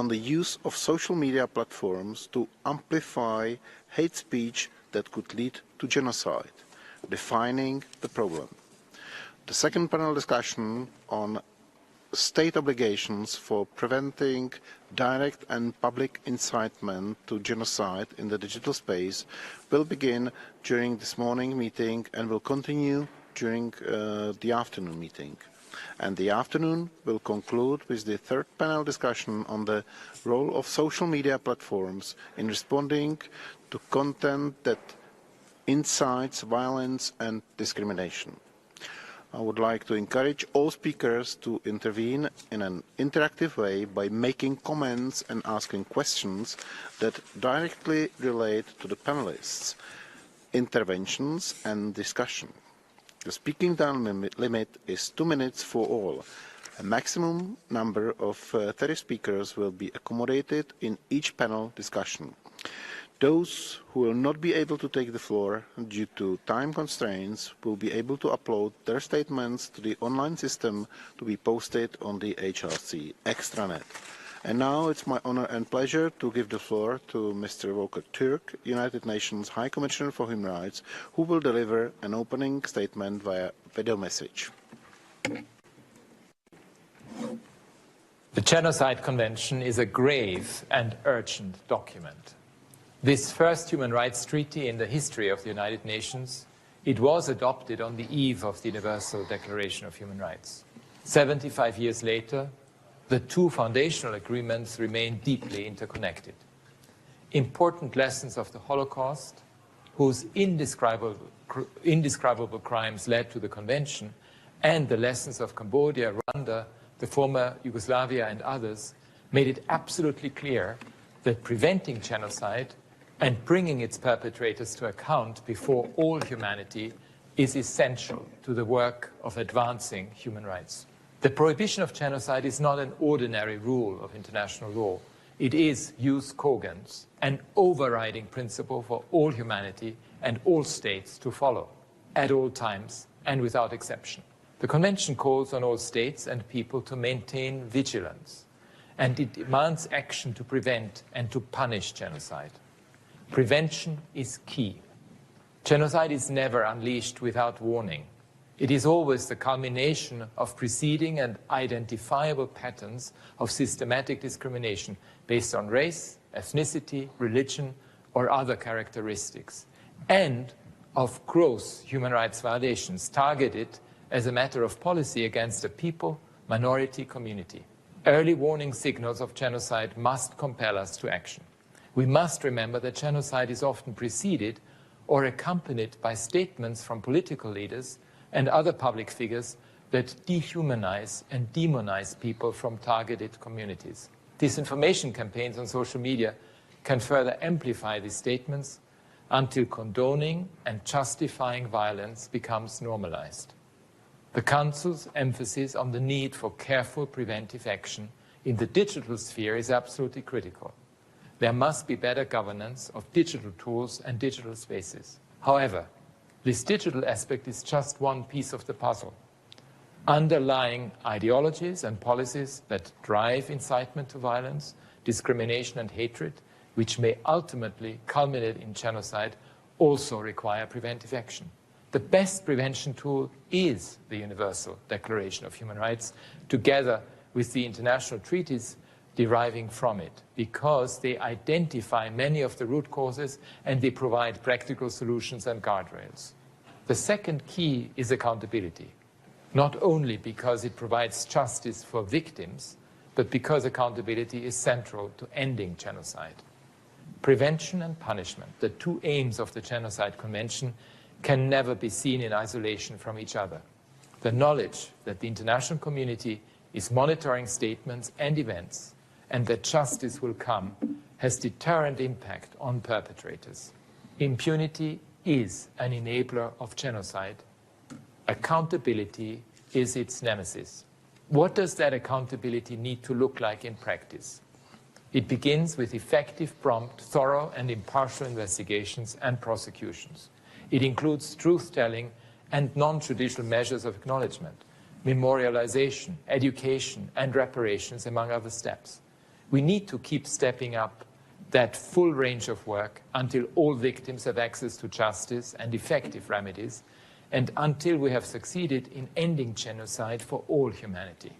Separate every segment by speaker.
Speaker 1: on the use of social media platforms to amplify hate speech that could lead to genocide, defining the problem. The second panel discussion on state obligations for preventing direct and public incitement to genocide in the digital space will begin during this morning meeting and will continue during the afternoon meeting. And the afternoon will conclude with the third panel discussion on the role of social media platforms in responding to content that incites violence and discrimination. I would like to encourage all speakers to intervene in an interactive way by making comments and asking questions that directly relate to the panelists' interventions and discussion. The speaking time limit is 2 minutes for all. A maximum number of 30 speakers will be accommodated in each panel discussion. Those who will not be able to take the floor due to time constraints will be able to upload their statements to the online system to be posted on the HRC extranet. And now it's my honor and pleasure to give the floor to Mr. Volker Türk, United Nations High Commissioner for Human Rights, who will deliver an opening statement via video message.
Speaker 2: The Genocide Convention is a grave and urgent document. This first human rights treaty in the history of the United Nations, it was adopted on the eve of the Universal Declaration of Human Rights. 75 years later, the two foundational agreements remain deeply interconnected. Important lessons of the Holocaust, whose indescribable crimes led to the Convention, and the lessons of Cambodia, Rwanda, the former Yugoslavia and others, made it absolutely clear that preventing genocide and bringing its perpetrators to account before all humanity is essential to the work of advancing human rights. The prohibition of genocide is not an ordinary rule of international law. It is jus cogens, an overriding principle for all humanity and all states to follow, at all times and without exception. The Convention calls on all states and people to maintain vigilance, and it demands action to prevent and to punish genocide. Prevention is key. Genocide is never unleashed without warning. It is always the culmination of preceding and identifiable patterns of systematic discrimination based on race, ethnicity, religion, or other characteristics, and of gross human rights violations targeted as a matter of policy against a people, minority, community. Early warning signals of genocide must compel us to action. We must remember that genocide is often preceded or accompanied by statements from political leaders and other public figures that dehumanize and demonize people from targeted communities. Disinformation campaigns on social media can further amplify these statements until condoning and justifying violence becomes normalized. The Council's emphasis on the need for careful preventive action in the digital sphere is absolutely critical. There must be better governance of digital tools and digital spaces. However, this digital aspect is just one piece of the puzzle. Underlying ideologies and policies that drive incitement to violence, discrimination and hatred, which may ultimately culminate in genocide, also require preventive action. The best prevention tool is the Universal Declaration of Human Rights, together with the international treaties deriving from it, because they identify many of the root causes and they provide practical solutions and guardrails. The second key is accountability, not only because it provides justice for victims, but because accountability is central to ending genocide. Prevention and punishment, the two aims of the Genocide Convention, can never be seen in isolation from each other. The knowledge that the international community is monitoring statements and events and that justice will come has deterrent impact on perpetrators. Impunity is an enabler of genocide. Accountability is its nemesis. What does that accountability need to look like in practice? It begins with effective, prompt, thorough, and impartial investigations and prosecutions. It includes truth-telling and non-judicial measures of acknowledgement, memorialization, education, and reparations, among other steps. We need to keep stepping up that full range of work until all victims have access to justice and effective remedies, and until we have succeeded in ending genocide for all humanity.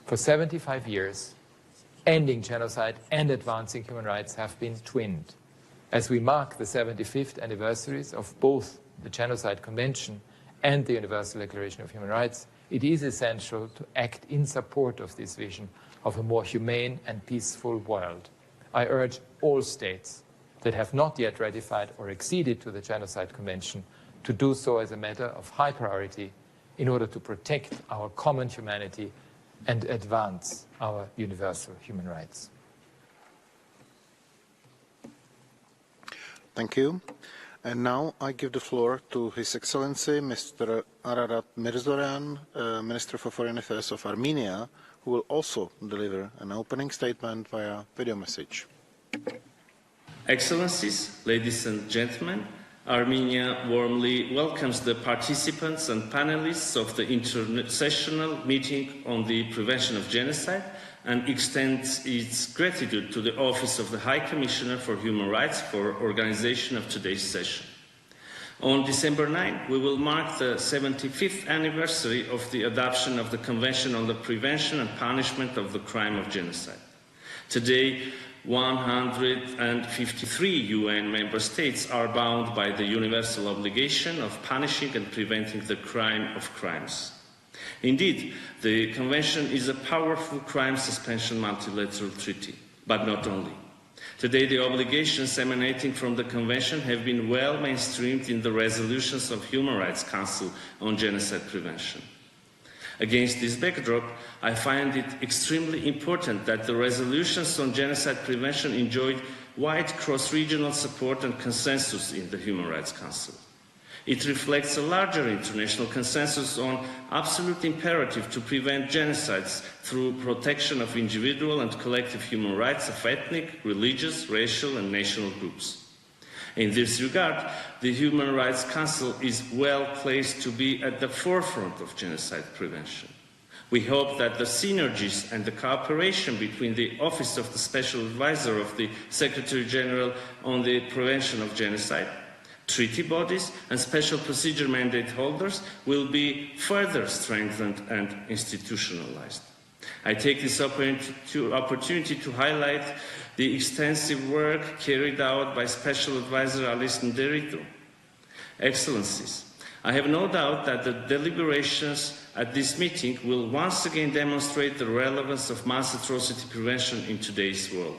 Speaker 2: For 75 years, ending genocide and advancing human rights have been twinned. As we mark the 75th anniversaries of both the Genocide Convention and the Universal Declaration of Human Rights, it is essential to act in support of this vision of a more humane and peaceful world. I urge all states that have not yet ratified or acceded to the Genocide Convention to do so as a matter of high priority in order to protect our common humanity and advance our universal human rights.
Speaker 1: Thank you. And now I give the floor to His Excellency Mr. Ararat Mirzoyan, Minister for Foreign Affairs of Armenia, who will also deliver an opening statement via video message.
Speaker 3: Excellencies, ladies and gentlemen, Armenia warmly welcomes the participants and panelists of the intersessional meeting on the prevention of genocide and extends its gratitude to the Office of the High Commissioner for Human Rights for organization of today's session. On December 9, we will mark the 75th anniversary of the adoption of the Convention on the Prevention and Punishment of the Crime of Genocide. Today, 153 UN member states are bound by the universal obligation of punishing and preventing the crime of crimes. Indeed, the Convention is a powerful crime suspension multilateral treaty, but not only. Today, the obligations emanating from the Convention have been well mainstreamed in the resolutions of Human Rights Council on genocide prevention. Against this backdrop, I find it extremely important that the resolutions on genocide prevention enjoyed wide cross-regional support and consensus in the Human Rights Council. It reflects a larger international consensus on absolute imperative to prevent genocides through protection of individual and collective human rights of ethnic, religious, racial and national groups. In this regard, the Human Rights Council is well placed to be at the forefront of genocide prevention. We hope that the synergies and the cooperation between the Office of the Special Advisor of the Secretary General on the Prevention of Genocide, treaty bodies and special procedure mandate holders will be further strengthened and institutionalized. I take this opportunity to highlight the extensive work carried out by Special Advisor Alice Nderito. Excellencies, I have no doubt that the deliberations at this meeting will once again demonstrate the relevance of mass atrocity prevention in today's world.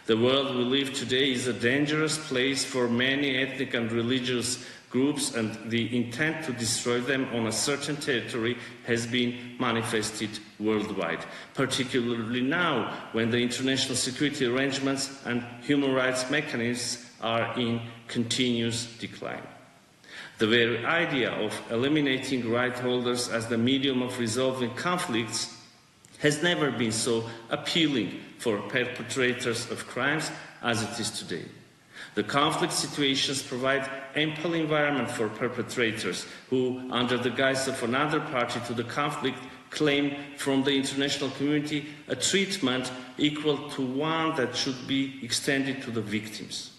Speaker 3: The world we live today is a dangerous place for many ethnic and religious groups, and the intent to destroy them on a certain territory has been manifested worldwide, particularly now when the international security arrangements and human rights mechanisms are in continuous decline. The very idea of eliminating right holders as the medium of resolving conflicts has never been so appealing for perpetrators of crimes as it is today. The conflict situations provide ample environment for perpetrators who, under the guise of another party to the conflict, claim from the international community a treatment equal to one that should be extended to the victims.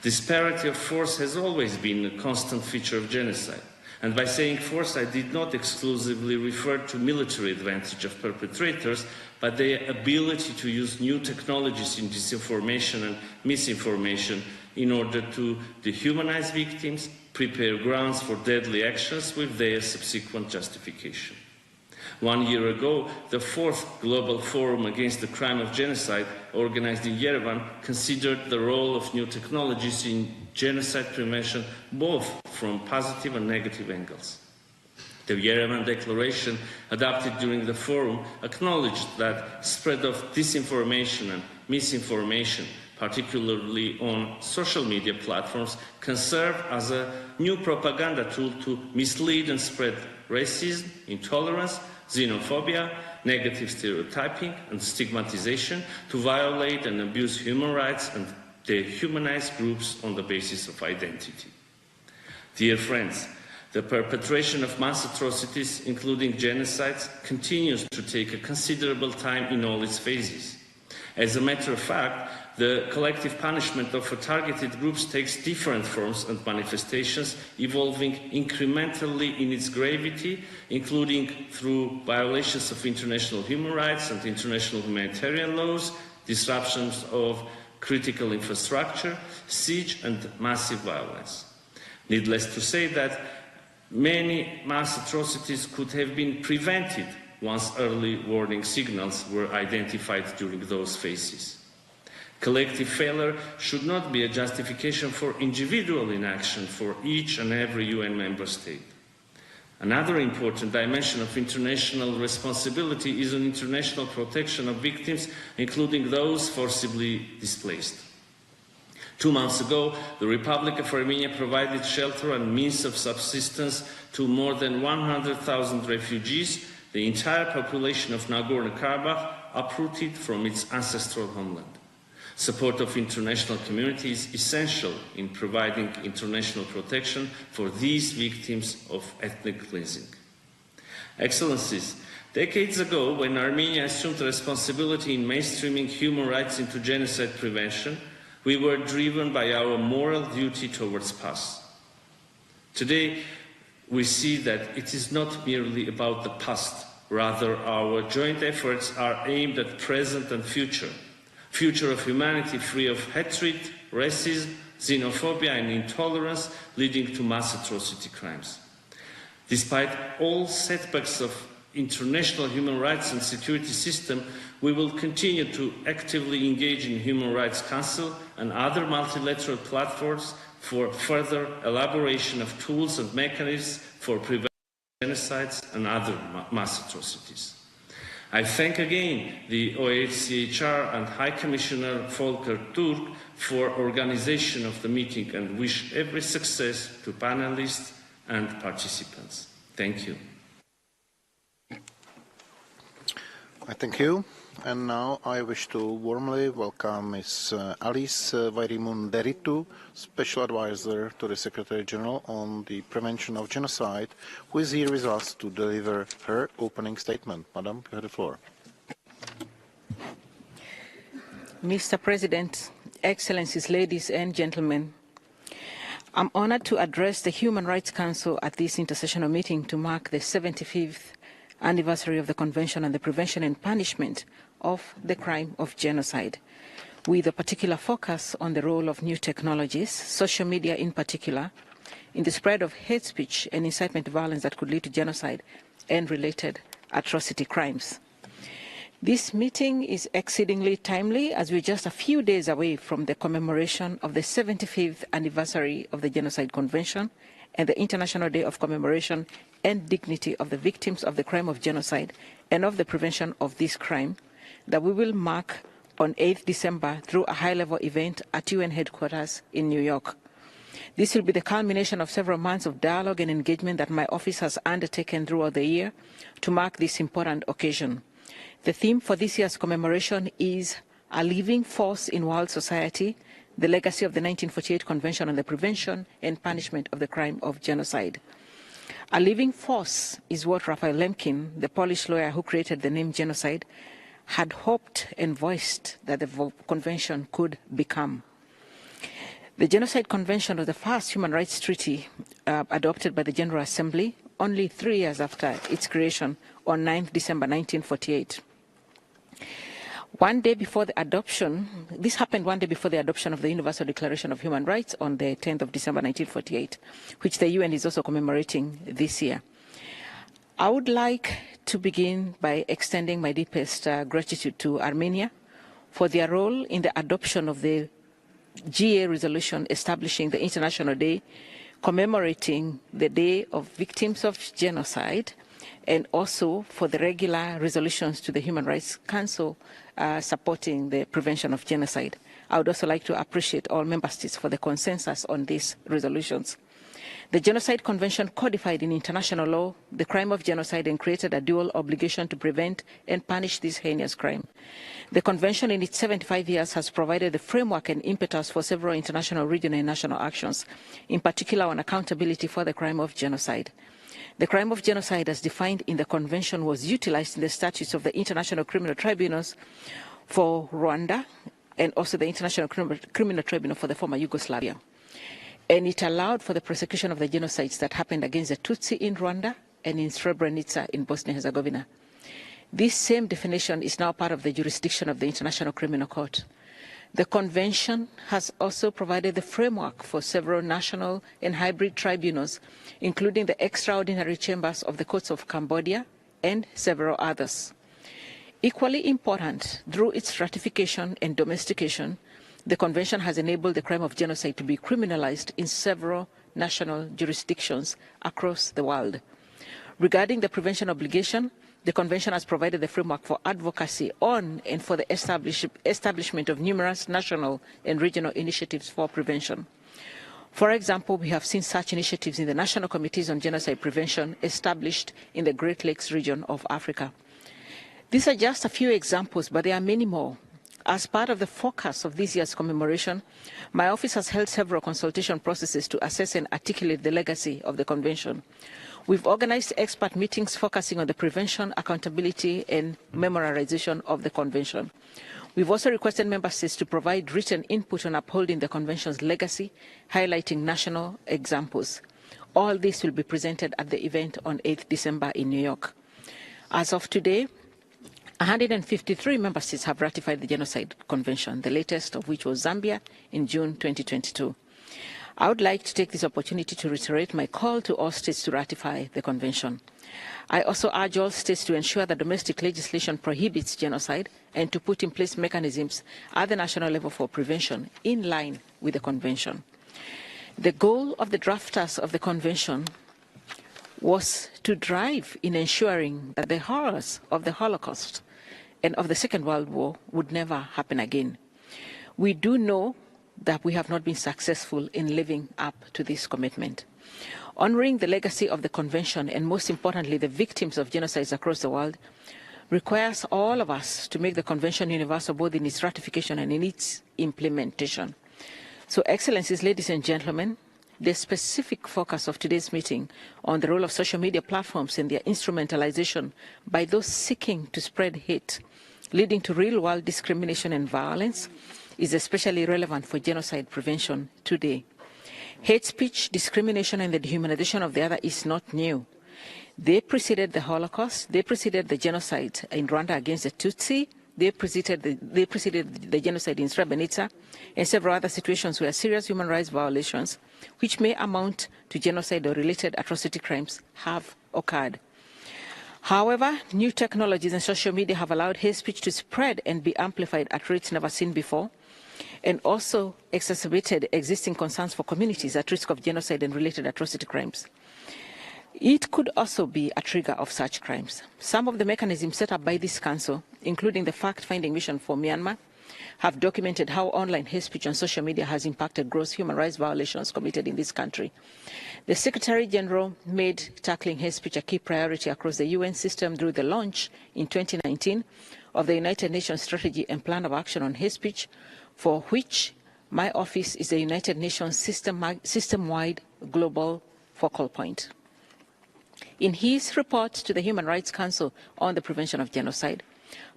Speaker 3: Disparity of force has always been a constant feature of genocide. And by saying force, I did not exclusively refer to military advantage of perpetrators, but their ability to use new technologies in disinformation and misinformation in order to dehumanize victims, prepare grounds for deadly actions with their subsequent justification. 1 year ago, the 4th Global Forum Against the Crime of Genocide, organized in Yerevan, considered the role of new technologies in genocide prevention both from positive and negative angles. The Yerevan Declaration, adopted during the forum, acknowledged that spread of disinformation and misinformation, particularly on social media platforms, can serve as a new propaganda tool to mislead and spread racism, intolerance, xenophobia, negative stereotyping and stigmatization, to violate and abuse human rights and dehumanize groups on the basis of identity. Dear friends, the perpetration of mass atrocities, including genocides, continues to take a considerable time in all its phases. As a matter of fact, the collective punishment of targeted groups takes different forms and manifestations, evolving incrementally in its gravity, including through violations of international human rights and international humanitarian laws, disruptions of critical infrastructure, siege and massive violence. Needless to say that many mass atrocities could have been prevented once early warning signals were identified during those phases. Collective failure should not be a justification for individual inaction for each and every UN member state. Another important dimension of international responsibility is an international protection of victims, including those forcibly displaced. 2 months ago, the Republic of Armenia provided shelter and means of subsistence to more than 100,000 refugees, the entire population of Nagorno-Karabakh uprooted from its ancestral homeland. Support of international community is essential in providing international protection for these victims of ethnic cleansing. Excellencies, decades ago, when Armenia assumed responsibility in mainstreaming human rights into genocide prevention, we were driven by our moral duty towards past. Today, we see that it is not merely about the past. Rather, our joint efforts are aimed at present and future of humanity free of hatred, racism, xenophobia and intolerance leading to mass atrocity crimes. Despite all setbacks of international human rights and security system, we will continue to actively engage in Human Rights Council and other multilateral platforms for further elaboration of tools and mechanisms for preventing genocides and other mass atrocities. I thank again the OHCHR and High Commissioner Volker Turk for organization of the meeting and wish every success to panelists and participants. Thank you.
Speaker 1: I thank you. And now I wish to warmly welcome Ms. Alice Vairimun-Deritu, Special Advisor to the Secretary General on the Prevention of Genocide, who is here with us to deliver her opening statement. Madam, you have the floor.
Speaker 4: Mr. President, Excellencies, ladies and gentlemen, I'm honored to address the Human Rights Council at this intersessional meeting to mark the 75th anniversary of the Convention on the Prevention and Punishment of the Crime of Genocide, with a particular focus on the role of new technologies, social media in particular, in the spread of hate speech and incitement to violence that could lead to genocide and related atrocity crimes. This meeting is exceedingly timely as we're just a few days away from the commemoration of the 75th anniversary of the Genocide Convention and the International Day of Commemoration and Dignity of the Victims of the Crime of Genocide and of the Prevention of this crime that we will mark on 8th December through a high-level event at UN headquarters in New York. This will be the culmination of several months of dialogue and engagement that my office has undertaken throughout the year to mark this important occasion. The theme for this year's commemoration is A Living Force in World Society, the legacy of the 1948 Convention on the Prevention and Punishment of the Crime of Genocide. A living force is what Raphael Lemkin, the Polish lawyer who created the name genocide, had hoped and voiced that the convention could become. The Genocide Convention was the first human rights treaty adopted by the General Assembly only 3 years after its creation on 9th December 1948. One day before the adoption, this happened one day before the adoption of the Universal Declaration of Human Rights on the 10th of December 1948, which the UN is also commemorating this year. I would like to begin by extending my deepest gratitude to Armenia for their role in the adoption of the GA resolution establishing the International Day commemorating the Day of Victims of Genocide, and also for the regular resolutions to the Human Rights Council supporting the prevention of genocide. I would also like to appreciate all member states for the consensus on these resolutions. The Genocide Convention codified in international law the crime of genocide and created a dual obligation to prevent and punish this heinous crime. The Convention in its 75 years has provided the framework and impetus for several international, regional and national actions, in particular on accountability for the crime of genocide. The crime of genocide as defined in the Convention was utilized in the statutes of the International Criminal Tribunals for Rwanda and also the International Criminal Tribunal for the former Yugoslavia. And it allowed for the prosecution of the genocides that happened against the Tutsi in Rwanda and in Srebrenica in Bosnia-Herzegovina. This same definition is now part of the jurisdiction of the International Criminal Court. The Convention has also provided the framework for several national and hybrid tribunals, including the extraordinary chambers of the courts of Cambodia and several others. Equally important, through its ratification and domestication, the Convention has enabled the crime of genocide to be criminalized in several national jurisdictions across the world. Regarding the prevention obligation, the Convention has provided the framework for advocacy on and for the establishment of numerous national and regional initiatives for prevention. For example, we have seen such initiatives in the National Committees on Genocide Prevention established in the Great Lakes region of Africa. These are just a few examples, but there are many more. As part of the focus of this year's commemoration, my office has held several consultation processes to assess and articulate the legacy of the Convention. We've organized expert meetings focusing on the prevention, accountability, and memorialization of the Convention. We've also requested member states to provide written input on upholding the Convention's legacy, highlighting national examples. All this will be presented at the event on 8th December in New York. As of today, 153 member states have ratified the Genocide Convention, the latest of which was Zambia in June 2022. I would like to take this opportunity to reiterate my call to all states to ratify the Convention. I also urge all states to ensure that domestic legislation prohibits genocide and to put in place mechanisms at the national level for prevention in line with the Convention. The goal of the drafters of the Convention was to drive in ensuring that the horrors of the Holocaust and of the Second World War would never happen again. We do know that we have not been successful in living up to this commitment. Honoring the legacy of the Convention and, most importantly, the victims of genocides across the world requires all of us to make the Convention universal both in its ratification and in its implementation. So, Excellencies, ladies and gentlemen, the specific focus of today's meeting on the role of social media platforms and their instrumentalization by those seeking to spread hate, leading to real-world discrimination and violence, is especially relevant for genocide prevention today. Hate speech, discrimination, and the dehumanization of the other is not new. They preceded the Holocaust, they preceded the genocide in Rwanda against the Tutsi, they preceded the genocide in Srebrenica, and several other situations where serious human rights violations, which may amount to genocide or related atrocity crimes, have occurred. However, new technologies and social media have allowed hate speech to spread and be amplified at rates never seen before, and also exacerbated existing concerns for communities at risk of genocide and related atrocity crimes. It could also be a trigger of such crimes. Some of the mechanisms set up by this Council, including the fact-finding mission for Myanmar, have documented how online hate speech on social media has impacted gross human rights violations committed in this country. The Secretary General made tackling hate speech a key priority across the UN system through the launch in 2019 of the United Nations Strategy and Plan of Action on Hate Speech, for which my office is the United Nations system-wide global focal point. In his report to the Human Rights Council on the Prevention of Genocide,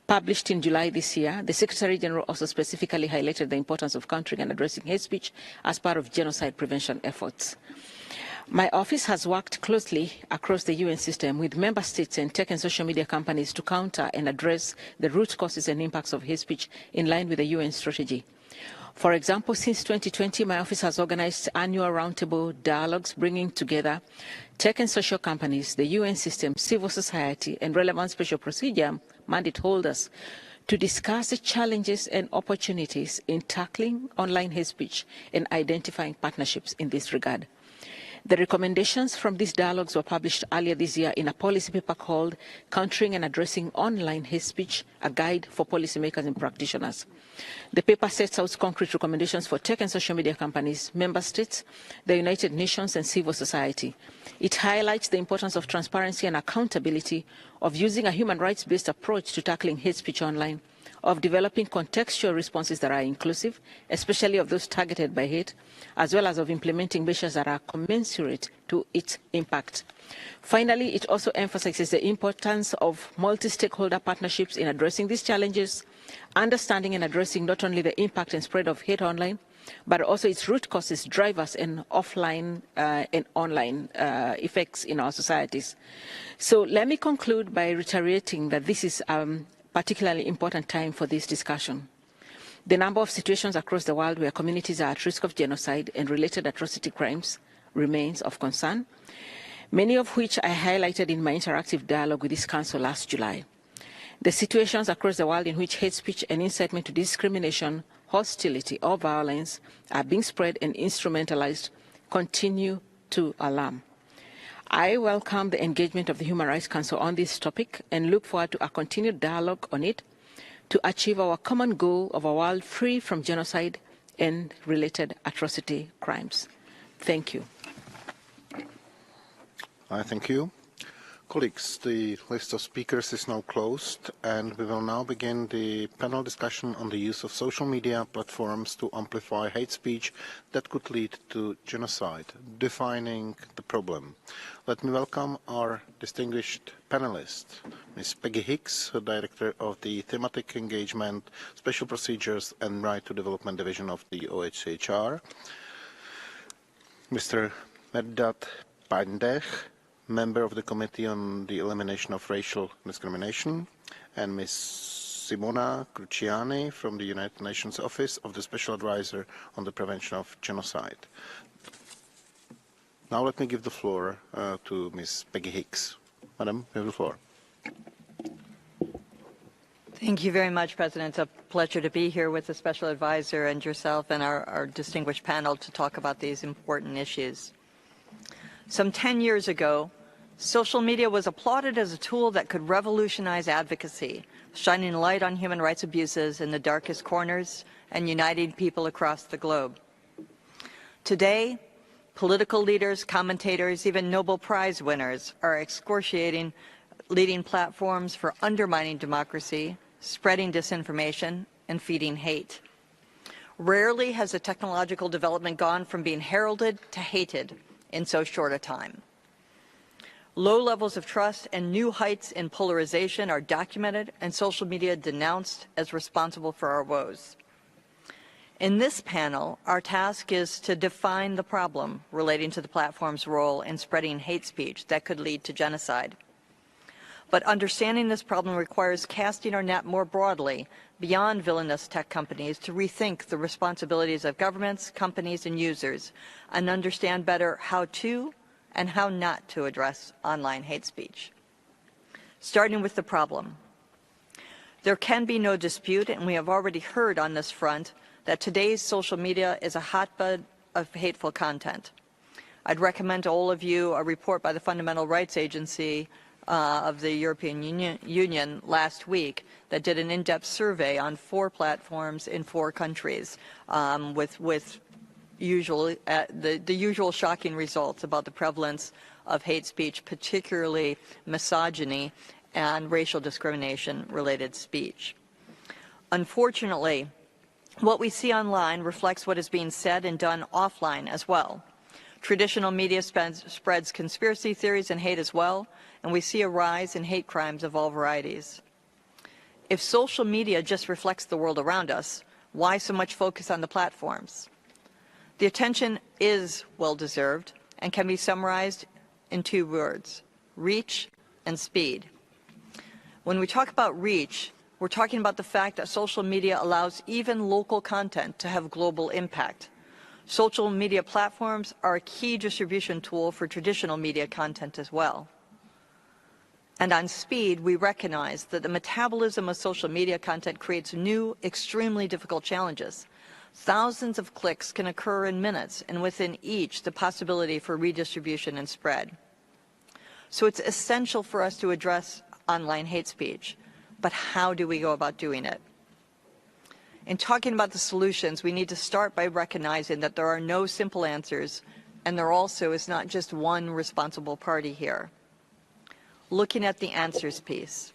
Speaker 4: published in July this year, the Secretary General also specifically highlighted the importance of countering and addressing hate speech as part of genocide prevention efforts. My office has worked closely across the UN system with member states and tech and social media companies to counter and address the root causes and impacts of hate speech in line with the UN strategy. For example, since 2020, my office has organized annual roundtable dialogues bringing together tech and social companies, the UN system, civil society, and relevant special procedure mandate holders to discuss the challenges and opportunities in tackling online hate speech and identifying partnerships in this regard. The recommendations from these dialogues were published earlier this year in a policy paper called Countering and Addressing Online Hate Speech, a Guide for Policymakers and Practitioners. The paper sets out concrete recommendations for tech and social media companies, member states, the United Nations, and civil society. It highlights the importance of transparency and accountability, of using a human rights-based approach to tackling hate speech online, of developing contextual responses that are inclusive, especially of those targeted by hate, as well as of implementing measures that are commensurate to its impact. Finally, it also emphasizes the importance of multi-stakeholder partnerships in addressing these challenges, understanding and addressing not only the impact and spread of hate online, but also its root causes, drivers, and offline and online effects in our societies. So let me conclude by reiterating that this is a particularly important time for this discussion. The number of situations across the world where communities are at risk of genocide and related atrocity crimes remains of concern, many of which I highlighted in my interactive dialogue with this Council last July. The situations across the world in which hate speech and incitement to discrimination, hostility, or violence are being spread and instrumentalized continue to alarm. I welcome the engagement of the Human Rights Council on this topic and look forward to a continued dialogue on it to achieve our common goal of a world free from genocide and related atrocity crimes. Thank you.
Speaker 1: I thank you. Colleagues, the list of speakers is now closed, and we will now begin the panel discussion on the use of social media platforms to amplify hate speech that could lead to genocide, defining the problem. Let me welcome our distinguished panelist, Ms. Peggy Hicks, Director of the Thematic Engagement, Special Procedures and Right to Development Division of the UNHRC, Mr. Meddat Pandeh, Member of the Committee on the Elimination of Racial Discrimination, and Ms. Simona Cruciani from the United Nations Office of the Special Advisor on the Prevention of Genocide. Now let me give the floor to Ms. Peggy Hicks. Madam, you have the floor.
Speaker 5: Thank you very much, President. It's a pleasure to be here with the Special Advisor and yourself and our distinguished panel to talk about these important issues. Some 10 years ago, social media was applauded as a tool that could revolutionize advocacy, shining light on human rights abuses in the darkest corners and uniting people across the globe. Today, political leaders, commentators, even Nobel Prize winners are excoriating leading platforms for undermining democracy, spreading disinformation, and feeding hate. Rarely has a technological development gone from being heralded to hated in so short a time. Low levels of trust and new heights in polarization are documented and social media denounced as responsible for our woes. In this panel, our task is to define the problem relating to the platform's role in spreading hate speech that could lead to genocide. But understanding this problem requires casting our net more broadly beyond villainous tech companies to rethink the responsibilities of governments, companies, and users, and understand better how to and how not to address online hate speech. Starting with the problem. There can be no dispute, and we have already heard on this front, that today's social media is a hotbed of hateful content. I'd recommend to all of you a report by the Fundamental Rights Agency of the European Union last week that did an in-depth survey on 4 platforms in 4 countries with usually the usual shocking results about the prevalence of hate speech, particularly misogyny and racial discrimination-related speech. Unfortunately, what we see online reflects what is being said and done offline as well. Traditional media spreads conspiracy theories and hate as well, and we see a rise in hate crimes of all varieties. If social media just reflects the world around us, why so much focus on the platforms? The attention is well-deserved and can be summarized in 2 words: reach and speed. When we talk about reach, we're talking about the fact that social media allows even local content to have global impact. Social media platforms are a key distribution tool for traditional media content as well. And on speed, we recognize that the metabolism of social media content creates new, extremely difficult challenges. Thousands of clicks can occur in minutes, and within each, the possibility for redistribution and spread. So it's essential for us to address online hate speech. But how do we go about doing it? In talking about the solutions, we need to start by recognizing that there are no simple answers, and there also is not just one responsible party here. Looking at the answers piece.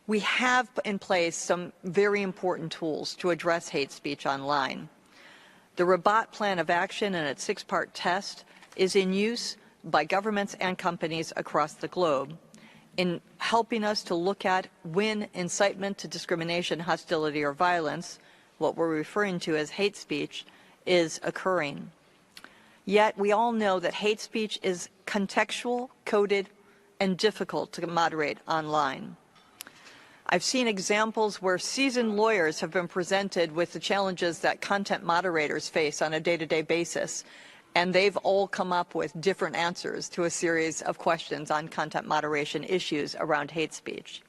Speaker 5: We have in place some very important tools to address hate speech online. The Rabat Plan of Action and its 6-part test is in use by governments and companies across the globe in helping us to look at when incitement to discrimination, hostility, or violence, what we're referring to as hate speech, is occurring. Yet we all know that hate speech is contextual, coded, and difficult to moderate online. I've seen examples where seasoned lawyers have been presented with the challenges that content moderators face on a day-to-day basis, and they've all come up with different answers to a series of questions on content moderation issues around hate speech.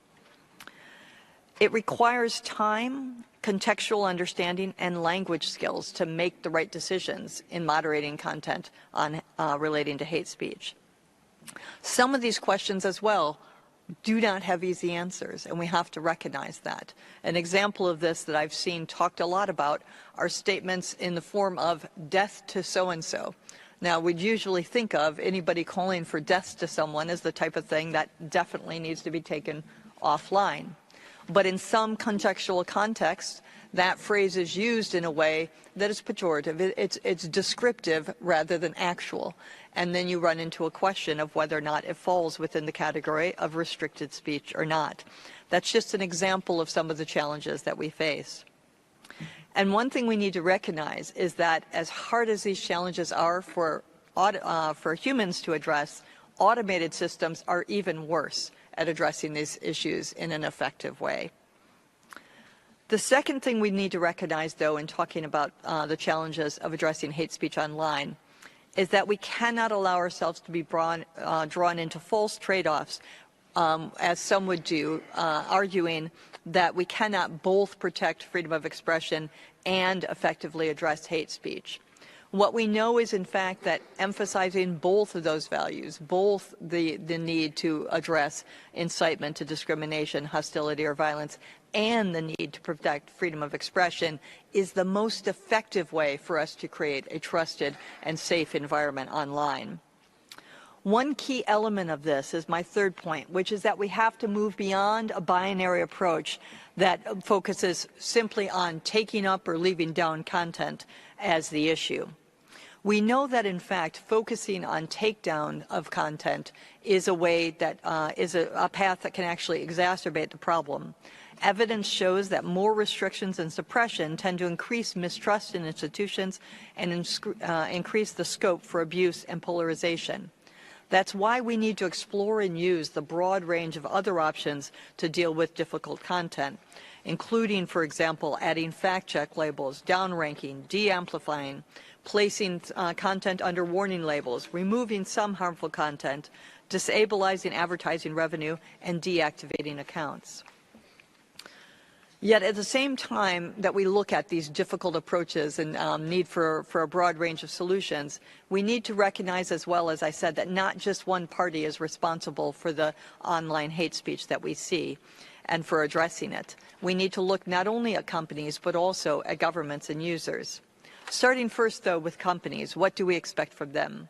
Speaker 5: It requires time, contextual understanding, and language skills to make the right decisions in moderating content on relating to hate speech. Some of these questions as well do not have easy answers, and we have to recognize that. An example of this that I've seen talked a lot about are statements in the form of death to so-and-so. Now, we'd usually think of anybody calling for death to someone as the type of thing that definitely needs to be taken offline. But in some contextual contexts, that phrase is used in a way that is pejorative. It's descriptive rather than actual. And then you run into a question of whether or not it falls within the category of restricted speech or not. That's just an example of some of the challenges that we face. And one thing we need to recognize is that as hard as these challenges are for humans to address, automated systems are even worse at addressing these issues in an effective way. The second thing we need to recognize, though, in talking about the challenges of addressing hate speech online is that we cannot allow ourselves to be drawn into false trade-offs, as some would do, arguing that we cannot both protect freedom of expression and effectively address hate speech. What we know is, in fact, that emphasizing both of those values, both the need to address incitement to discrimination, hostility, or violence, and the need to protect freedom of expression, is the most effective way for us to create a trusted and safe environment online. One key element of this is my third point, which is that we have to move beyond a binary approach that focuses simply on taking up or leaving down content as the issue. We know that, in fact, focusing on takedown of content is a way that is a path that can actually exacerbate the problem. Evidence shows that more restrictions and suppression tend to increase mistrust in institutions and increase the scope for abuse and polarization. That's why we need to explore and use the broad range of other options to deal with difficult content, including, for example, adding fact-check labels, downranking, de-amplifying, placing content under warning labels, removing some harmful content, disabling advertising revenue, and deactivating accounts. Yet at the same time that we look at these difficult approaches and need for a broad range of solutions, we need to recognize as well, as I said, that not just one party is responsible for the online hate speech that we see and for addressing it. We need to look not only at companies but also at governments and users. Starting first, though, with companies, what do we expect from them?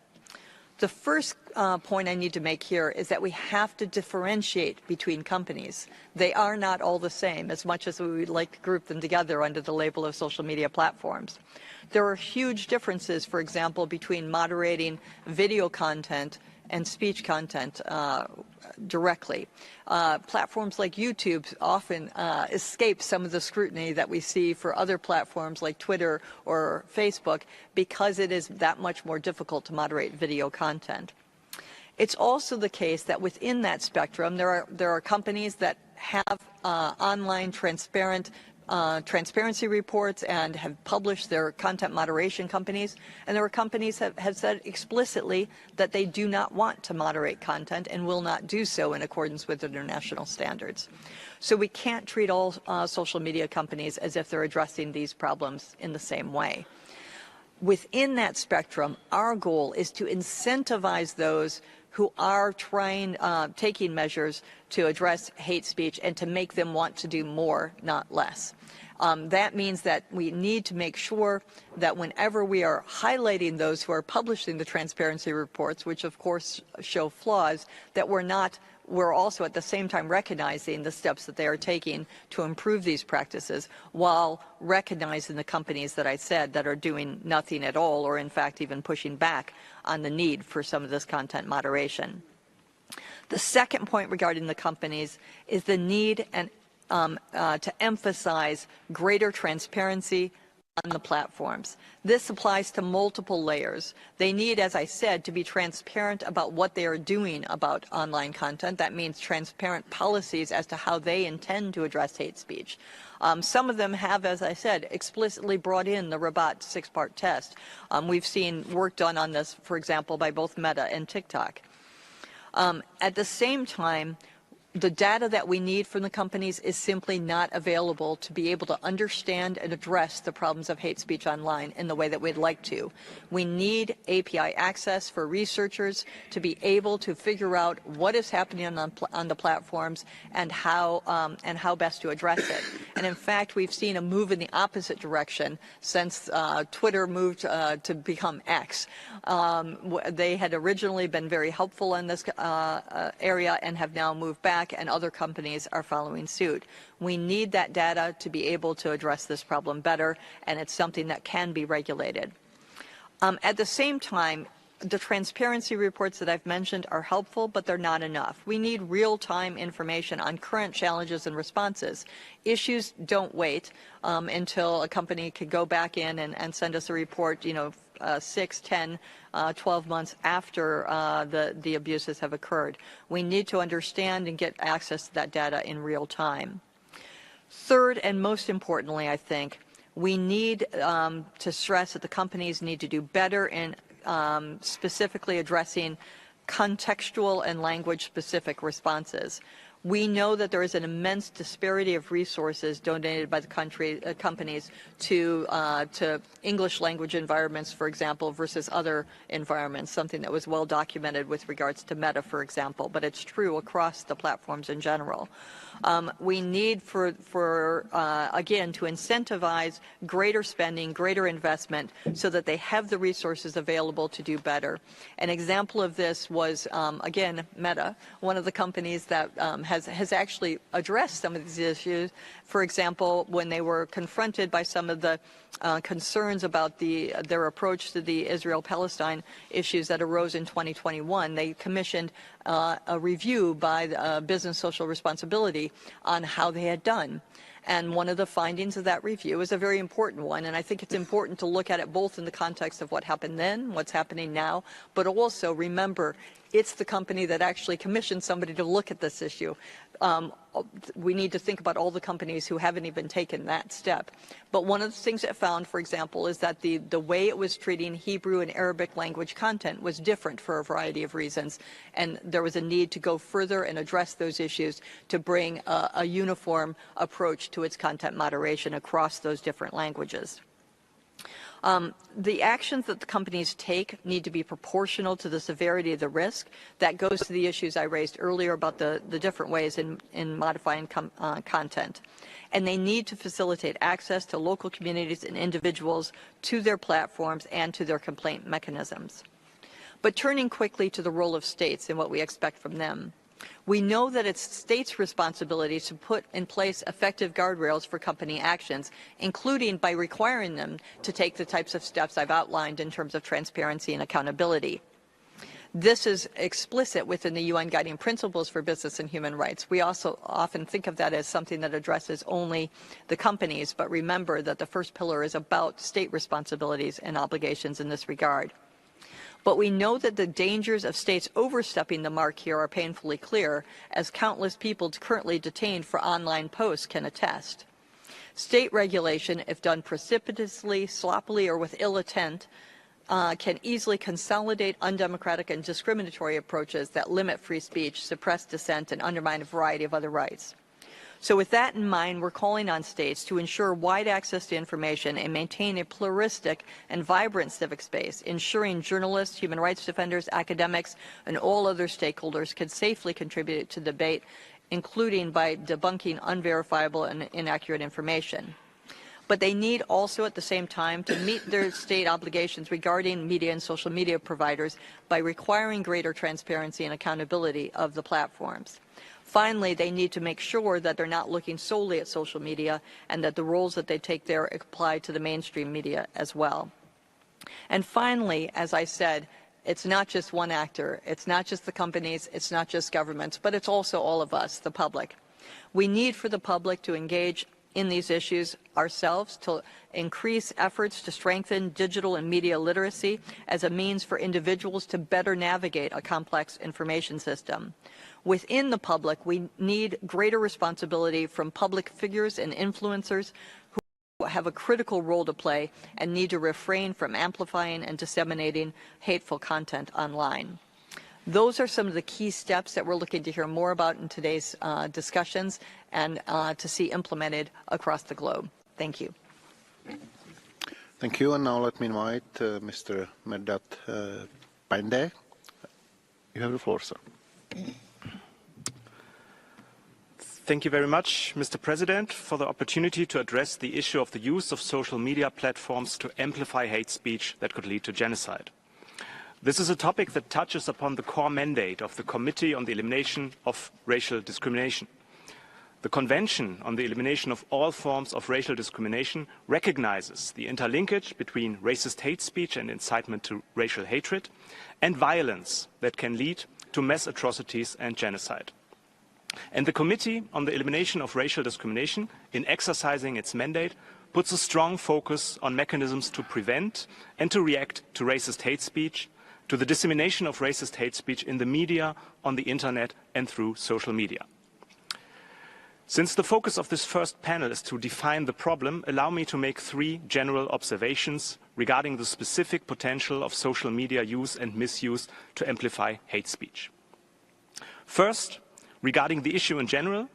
Speaker 5: The first point I need to make here is that we have to differentiate between companies. They are not all the same, as much as we would like to group them together under the label of social media platforms. There are huge differences, for example, between moderating video content and speech content directly. Platforms like YouTube often escape some of the scrutiny that we see for other platforms like Twitter or Facebook because it is that much more difficult to moderate video content. It's also the case that within that spectrum, there are companies that have online transparency reports and have published their content moderation companies, and there are companies that have said explicitly that they do not want to moderate content and will not do so in accordance with international standards. So we can't treat all social media companies as if they're addressing these problems in the same way. Within that spectrum, our goal is to incentivize those who are taking measures to address hate speech and to make them want to do more, not less. That means that we need to make sure that whenever we are highlighting those who are publishing the transparency reports, which of course show flaws, that we're also at the same time recognizing the steps that they are taking to improve these practices, while recognizing the companies that I said that are doing nothing at all, or in fact even pushing back on the need for some of this content moderation. The second point regarding the companies is the need to emphasize greater transparency on the platforms. This applies to multiple layers. They need, as I said, to be transparent about what they are doing about online content. That means transparent policies as to how they intend to address hate speech. Some of them have, as I said, explicitly brought in the Rabat 6-part test. We've seen work done on this, for example, by both Meta and TikTok. At the same time, the data that we need from the companies is simply not available to be able to understand and address the problems of hate speech online in the way that we'd like to. We need API access for researchers to be able to figure out what is happening on the platforms and how best to address it. And in fact, we've seen a move in the opposite direction since Twitter moved to become X. They had originally been very helpful in this area and have now moved back, and other companies are following suit. We need that data to be able to address this problem better, and it's something that can be regulated. At the same time, the transparency reports that I've mentioned are helpful, but they're not enough. We need real-time information on current challenges and responses. Issues don't wait until a company could go back in and send us a report, 6, 10, 12 months after the abuses have occurred. We need to understand and get access to that data in real time. Third, and most importantly, I think, we need to stress that the companies need to do better in specifically addressing contextual and language-specific responses. We know that there is an immense disparity of resources donated by the companies to English language environments, for example, versus other environments, something that was well documented with regards to Meta, for example, but it's true across the platforms in general. We need again, to incentivize greater spending, greater investment, so that they have the resources available to do better. An example of this was, again, Meta, one of the companies that has actually addressed some of these issues. For example, when they were confronted by some of the concerns about their approach to the Israel-Palestine issues that arose in 2021, they commissioned a review by Business Social Responsibility on how they had done. And one of the findings of that review is a very important one, and I think it's important to look at it both in the context of what happened then, what's happening now, but also remember it's the company that actually commissioned somebody to look at this issue. We need to think about all the companies who haven't even taken that step. But one of the things it found, for example, is that the way it was treating Hebrew and Arabic language content was different for a variety of reasons, and there was a need to go further and address those issues to bring a uniform approach to its content moderation across those different languages. The actions that the companies take need to be proportional to the severity of the risk. That goes to the issues I raised earlier about the different ways in modifying content. And they need to facilitate access to local communities and individuals to their platforms and to their complaint mechanisms. But turning quickly to the role of states and what we expect from them. We know that it's states' responsibility to put in place effective guardrails for company actions, including by requiring them to take the types of steps I've outlined in terms of transparency and accountability. This is explicit within the UN Guiding Principles for Business and Human Rights. We also often think of that as something that addresses only the companies, but remember that the first pillar is about state responsibilities and obligations in this regard. But we know that the dangers of states overstepping the mark here are painfully clear, as countless people currently detained for online posts can attest. State regulation, if done precipitously, sloppily, or with ill intent, can easily consolidate undemocratic and discriminatory approaches that limit free speech, suppress dissent, and undermine a variety of other rights. So with that in mind, we're calling on states to ensure wide access to information and maintain a pluralistic and vibrant civic space, ensuring journalists, human rights defenders, academics, and all other stakeholders can safely contribute to debate, including by debunking unverifiable and inaccurate information. but they need also at the same time to meet their state obligations regarding media and social media providers by requiring greater transparency and accountability of the platforms. Finally, they need to make sure that they're not looking solely at social media and that the roles that they take there apply to the mainstream media as well. And finally, as I said, it's not just one actor, it's not just the companies, it's not just governments, but it's also all of us, the public. We need for the public to engage in these issues ourselves, to increase efforts to strengthen digital and media literacy as a means for individuals to better navigate a complex information system. Within the public, we need greater responsibility from public figures and influencers who have a critical role to play and need to refrain from amplifying and disseminating hateful content online. Those are some of the key steps that we're looking to hear more about in today's discussions and to see implemented across the globe. Thank you.
Speaker 1: Thank you. And now let me invite Mr. Meddat Pande. You have the floor, sir.
Speaker 6: Thank you very much, Mr. President, for the opportunity to address the issue of the use of social media platforms to amplify hate speech that could lead to genocide. This is a topic that touches upon the core mandate of the Committee on the Elimination of Racial Discrimination. The Convention on the Elimination of All Forms of Racial Discrimination recognizes the interlinkage between racist hate speech and incitement to racial hatred and violence that can lead to mass atrocities and genocide. And the Committee on the Elimination of Racial Discrimination, in exercising its mandate, puts a strong focus on mechanisms to prevent and to react to racist hate speech, to the dissemination of racist hate speech in the media, on the internet and through social media. Since the focus of this first panel is to define the problem, allow me to make 3 general observations regarding the specific potential of social media use and misuse to amplify hate speech. First, regarding the issue in general,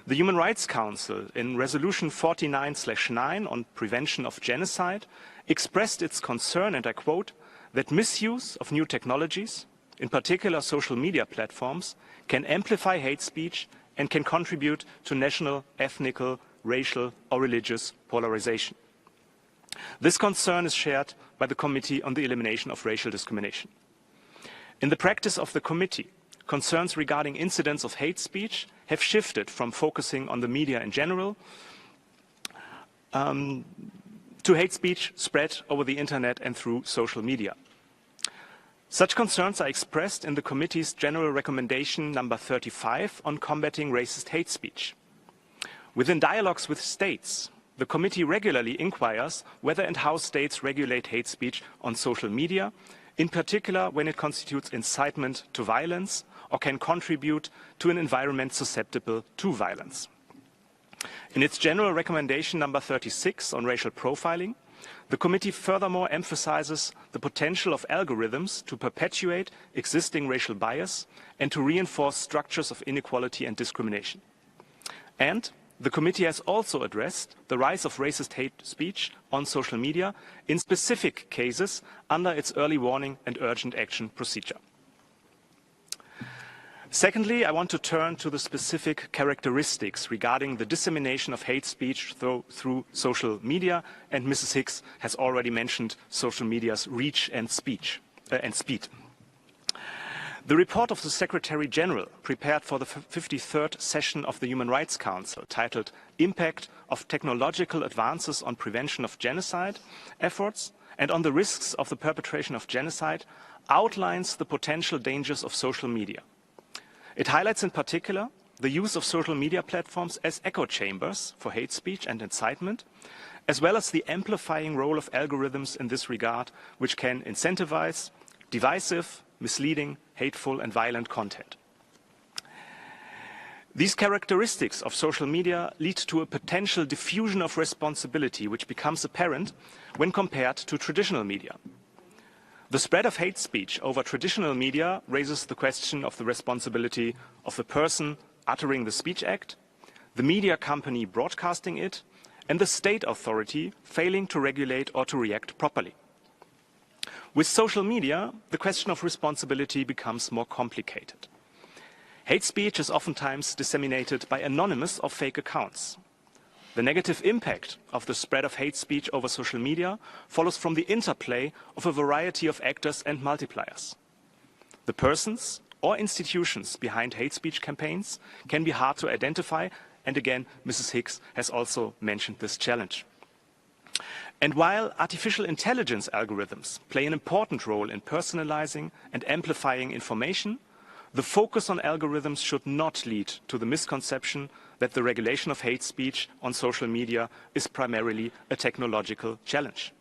Speaker 6: the Human Rights Council in Resolution 49/9 on prevention of genocide expressed its concern, and I quote, that misuse of new technologies, in particular social media platforms, can amplify hate speech and can contribute to national, ethnic, racial or religious polarization. This concern is shared by the Committee on the Elimination of Racial Discrimination. In the practice of the committee, concerns regarding incidents of hate speech have shifted from focusing on the media in general to hate speech spread over the internet and through social media. Such concerns are expressed in the committee's general recommendation number 35 on combating racist hate speech. Within dialogues with states, the committee regularly inquires whether and how states regulate hate speech on social media, in particular when it constitutes incitement to violence or can contribute to an environment susceptible to violence. In its general recommendation number 36 on racial profiling, the committee furthermore emphasizes the potential of algorithms to perpetuate existing racial bias and to reinforce structures of inequality and discrimination. And the committee has also addressed the rise of racist hate speech on social media in specific cases under its early warning and urgent action procedure. Secondly, I want to turn to the specific characteristics regarding the dissemination of hate speech through social media, and Mrs. Hicks has already mentioned social media's reach and speed. The report of the Secretary General, prepared for the 53rd session of the Human Rights Council, titled Impact of Technological Advances on Prevention of Genocide Efforts and on the Risks of the Perpetration of Genocide, outlines the potential dangers of social media. It highlights in particular the use of social media platforms as echo chambers for hate speech and incitement, as well as the amplifying role of algorithms in this regard, which can incentivize divisive, misleading, hateful and violent content. These characteristics of social media lead to a potential diffusion of responsibility which becomes apparent when compared to traditional media. The spread of hate speech over traditional media raises the question of the responsibility of the person uttering the speech act, the media company broadcasting it, and the state authority failing to regulate or to react properly. With social media, the question of responsibility becomes more complicated. Hate speech is oftentimes disseminated by anonymous or fake accounts. The negative impact of the spread of hate speech over social media follows from the interplay of a variety of actors and multipliers. The persons or institutions behind hate speech campaigns can be hard to identify, and again, Mrs. Hicks has also mentioned this challenge. And while artificial intelligence algorithms play an important role in personalizing and amplifying information, the focus on algorithms should not lead to the misconception that the regulation of hate speech on social media is primarily a technological challenge.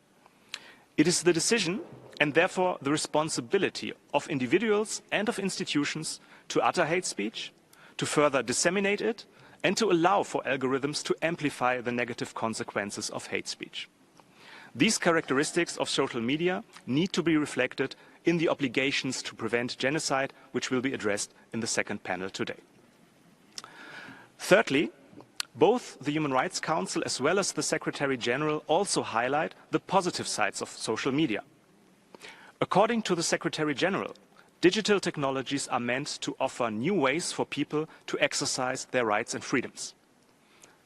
Speaker 6: It is the decision and therefore the responsibility of individuals and of institutions to utter hate speech, to further disseminate it, and to allow for algorithms to amplify the negative consequences of hate speech. These characteristics of social media need to be reflected in the obligations to prevent genocide, which will be addressed in the second panel today. Thirdly, both the Human Rights Council as well as the Secretary General also highlight the positive sides of social media. According to the Secretary General, digital technologies are meant to offer new ways for people to exercise their rights and freedoms.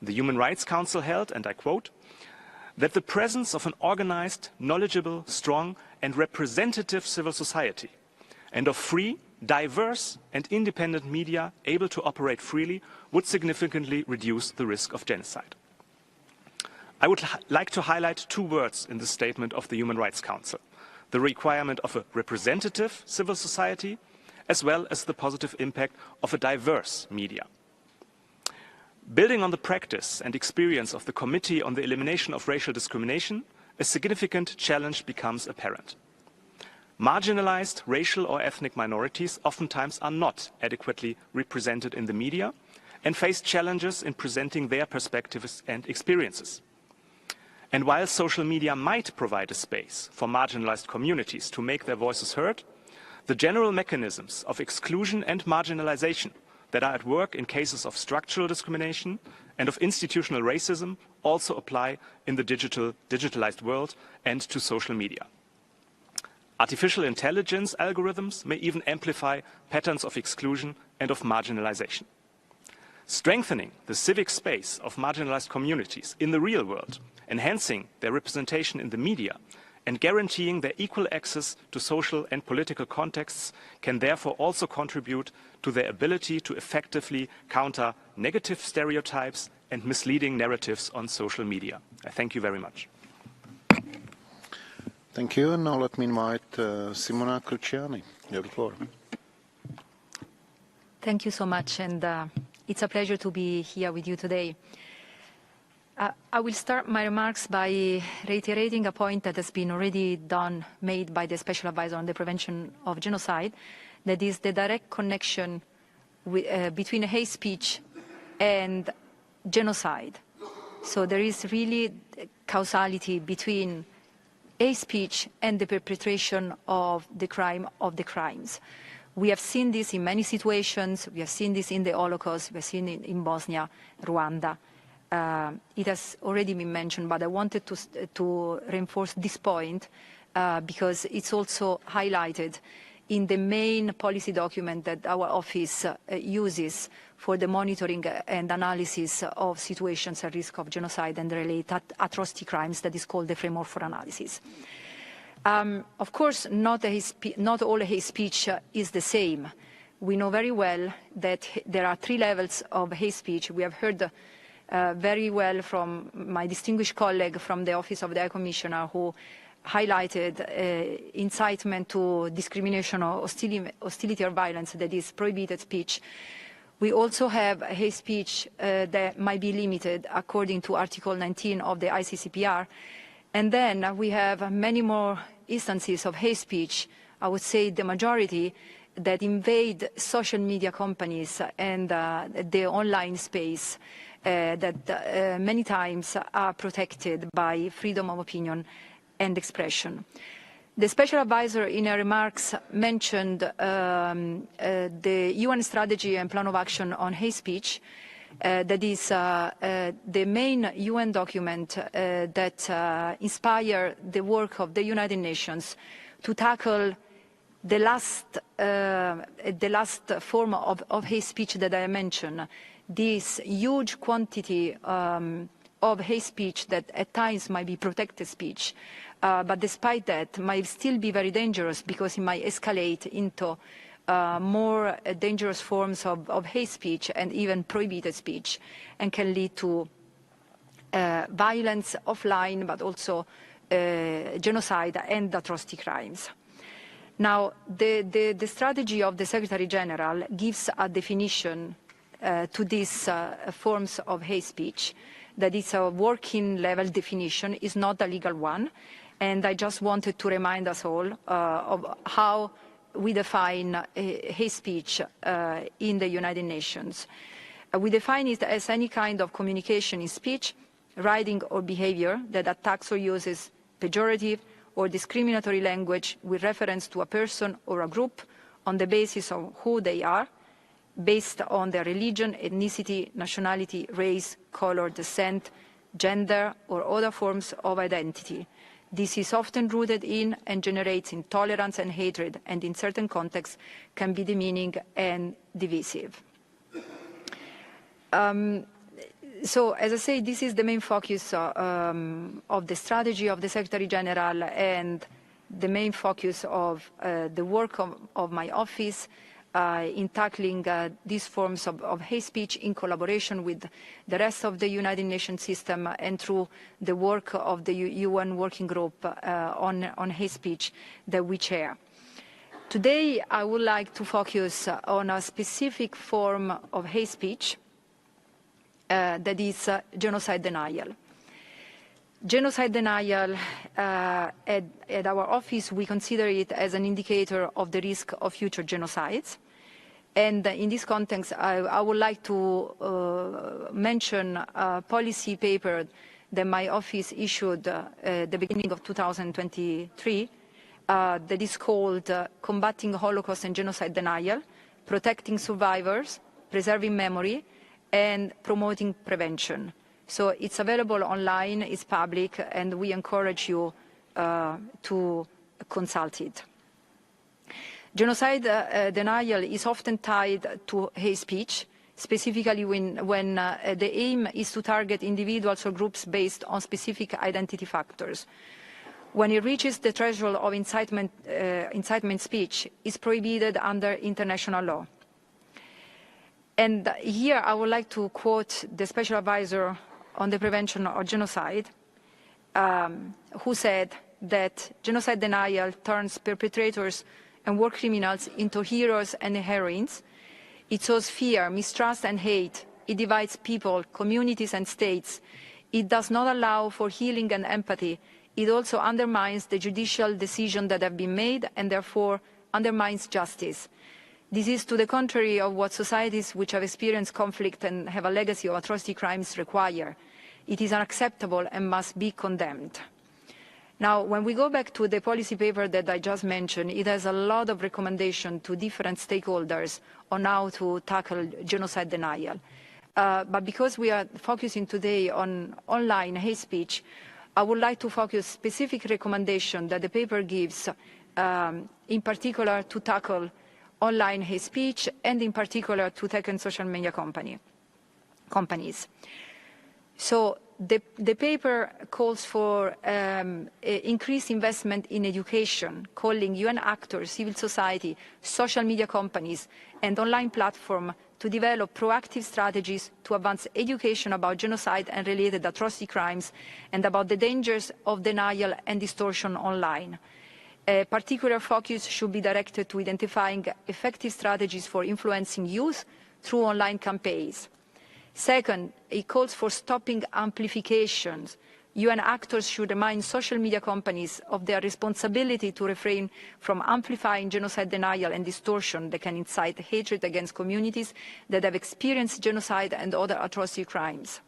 Speaker 6: The Human Rights Council held, and I quote, that the presence of an organized, knowledgeable, strong and representative civil society and of free, diverse and independent media able to operate freely would significantly reduce the risk of genocide. I would like to highlight two words in the statement of the Human Rights Council: the requirement of a representative civil society, as well as the positive impact of a diverse media. Building on the practice and experience of the Committee on the Elimination of Racial Discrimination, a significant challenge becomes apparent. Marginalized racial or ethnic minorities oftentimes are not adequately represented in the media and face challenges in presenting their perspectives and experiences. And while social media might provide a space for marginalized communities to make their voices heard, the general mechanisms of exclusion and marginalization that are at work in cases of structural discrimination and of institutional racism also apply in the digitalized world and to social media. Artificial intelligence algorithms may even amplify patterns of exclusion and of marginalization. Strengthening the civic space of marginalized communities in the real world, enhancing their representation in the media, and guaranteeing their equal access to social and political contexts can therefore also contribute to their ability to effectively counter negative stereotypes and misleading narratives on social media. I thank you very much.
Speaker 1: Thank you. And now let me invite Simona Cruciani. You have the floor.
Speaker 7: Thank you so much, and it's a pleasure to be here with you today. I will start my remarks by reiterating a point that has been already made by the Special Advisor on the Prevention of Genocide, that is the direct connection between hate speech and genocide. So there is really causality between hate speech and the perpetration of the crimes. We have seen this in many situations. We have seen this in the Holocaust. We have seen it in Bosnia, Rwanda. It has already been mentioned, but I wanted to reinforce this point because it's also highlighted in the main policy document that our office uses for the monitoring and analysis of situations at risk of genocide and related atrocity crimes, that is called the Framework for Analysis. Of course, not all hate speech is the same. We know very well that there are 3 levels of hate speech. We have heard very well from my distinguished colleague from the Office of the High Commissioner, who highlighted incitement to discrimination or hostility or violence, that is prohibited speech. We also have hate speech that might be limited according to Article 19 of the ICCPR. And then we have many more instances of hate speech, I would say the majority, that invade social media companies and the online space that many times are protected by freedom of opinion and expression. The Special Advisor in her remarks mentioned the UN strategy and plan of action on hate speech. That is the main UN document that inspired the work of the United Nations to tackle the last form of hate speech that I mentioned, this huge quantity of hate speech that at times might be protected speech, but despite that might still be very dangerous because it might escalate into more dangerous forms of hate speech and even prohibited speech, and can lead to violence offline, but also genocide and atrocity crimes. Now, the strategy of the Secretary General gives a definition to these forms of hate speech that is a working level definition, is not a legal one. And I just wanted to remind us all of how we define hate speech in the United Nations. We define it as any kind of communication in speech, writing or behavior that attacks or uses pejorative or discriminatory language with reference to a person or a group on the basis of who they are, based on their religion, ethnicity, nationality, race, color, descent, gender, or other forms of identity. This is often rooted in and generates intolerance and hatred, and in certain contexts can be demeaning and divisive. So, as I say, this is the main focus of the strategy of the Secretary General and the main focus of the work of my office in tackling these forms of hate speech in collaboration with the rest of the United Nations system and through the work of the UN Working Group on hate speech that we chair. Today, I would like to focus on a specific form of hate speech that is genocide denial. Genocide denial, at our office, we consider it as an indicator of the risk of future genocides. And in this context, I would like to mention a policy paper that my office issued at the beginning of 2023 that is called Combating Holocaust and Genocide Denial, Protecting Survivors, Preserving Memory, and Promoting Prevention. So it's available online, it's public, and we encourage you to consult it. Genocide denial is often tied to hate speech, specifically when the aim is to target individuals or groups based on specific identity factors. When it reaches the threshold of incitement speech, it's prohibited under international law. And here I would like to quote the Special Advisor on the Prevention of Genocide, who said that genocide denial turns perpetrators and war criminals into heroes and heroines. It sows fear, mistrust and hate. It divides people, communities and states. It does not allow for healing and empathy. It also undermines the judicial decisions that have been made and therefore undermines justice. This is to the contrary of what societies which have experienced conflict and have a legacy of atrocity crimes require. It is unacceptable and must be condemned. Now, when we go back to the policy paper that I just mentioned, it has a lot of recommendations to different stakeholders on how to tackle genocide denial. But because we are focusing today on online hate speech, I would like to focus specific recommendations that the paper gives, in particular to tackle online hate speech and in particular to tackle social media companies. So the paper calls for increased investment in education, calling UN actors, civil society, social media companies, and online platforms to develop proactive strategies to advance education about genocide and related atrocity crimes and about the dangers of denial and distortion online. A particular focus should be directed to identifying effective strategies for influencing youth through online campaigns. Second, it calls for stopping amplifications. UN actors should remind social media companies of their responsibility to refrain from amplifying genocide denial and distortion that can incite hatred against communities that have experienced genocide and other atrocity crimes.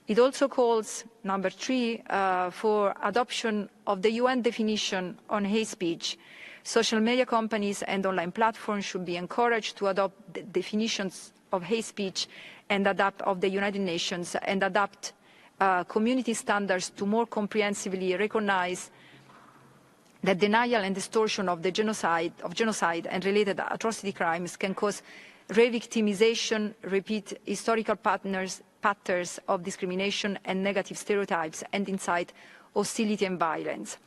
Speaker 7: It also calls, number 3, for adoption of the UN definition on hate speech. Social media companies and online platforms should be encouraged to adopt the definitions of hate speech and adapt of the United Nations and adapt community standards to more comprehensively recognize that denial and distortion of the genocide and related atrocity crimes can cause re-victimization, repeat historical patterns, patterns of discrimination and negative stereotypes and incite hostility and violence.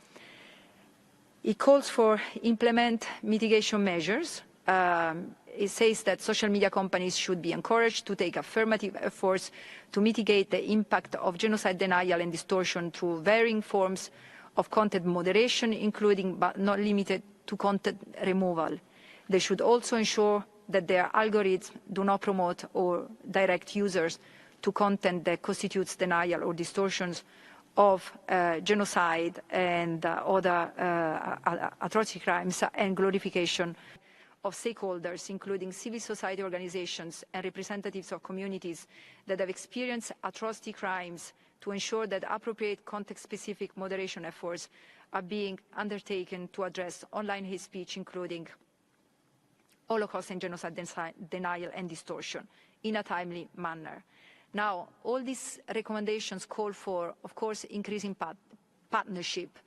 Speaker 7: It calls for implement mitigation measures. It says that social media companies should be encouraged to take affirmative efforts to mitigate the impact of genocide denial and distortion through varying forms of content moderation, including but not limited to content removal. They should also ensure that their algorithms do not promote or direct users to content that constitutes denial or distortions of genocide and other atrocity crimes and glorification of stakeholders, including civil society organizations and representatives of communities that have experienced atrocity crimes, to ensure that appropriate context-specific moderation efforts are being undertaken to address online hate speech, including Holocaust and genocide denial and distortion, in a timely manner. Now, all these recommendations call for, of course, increasing partnership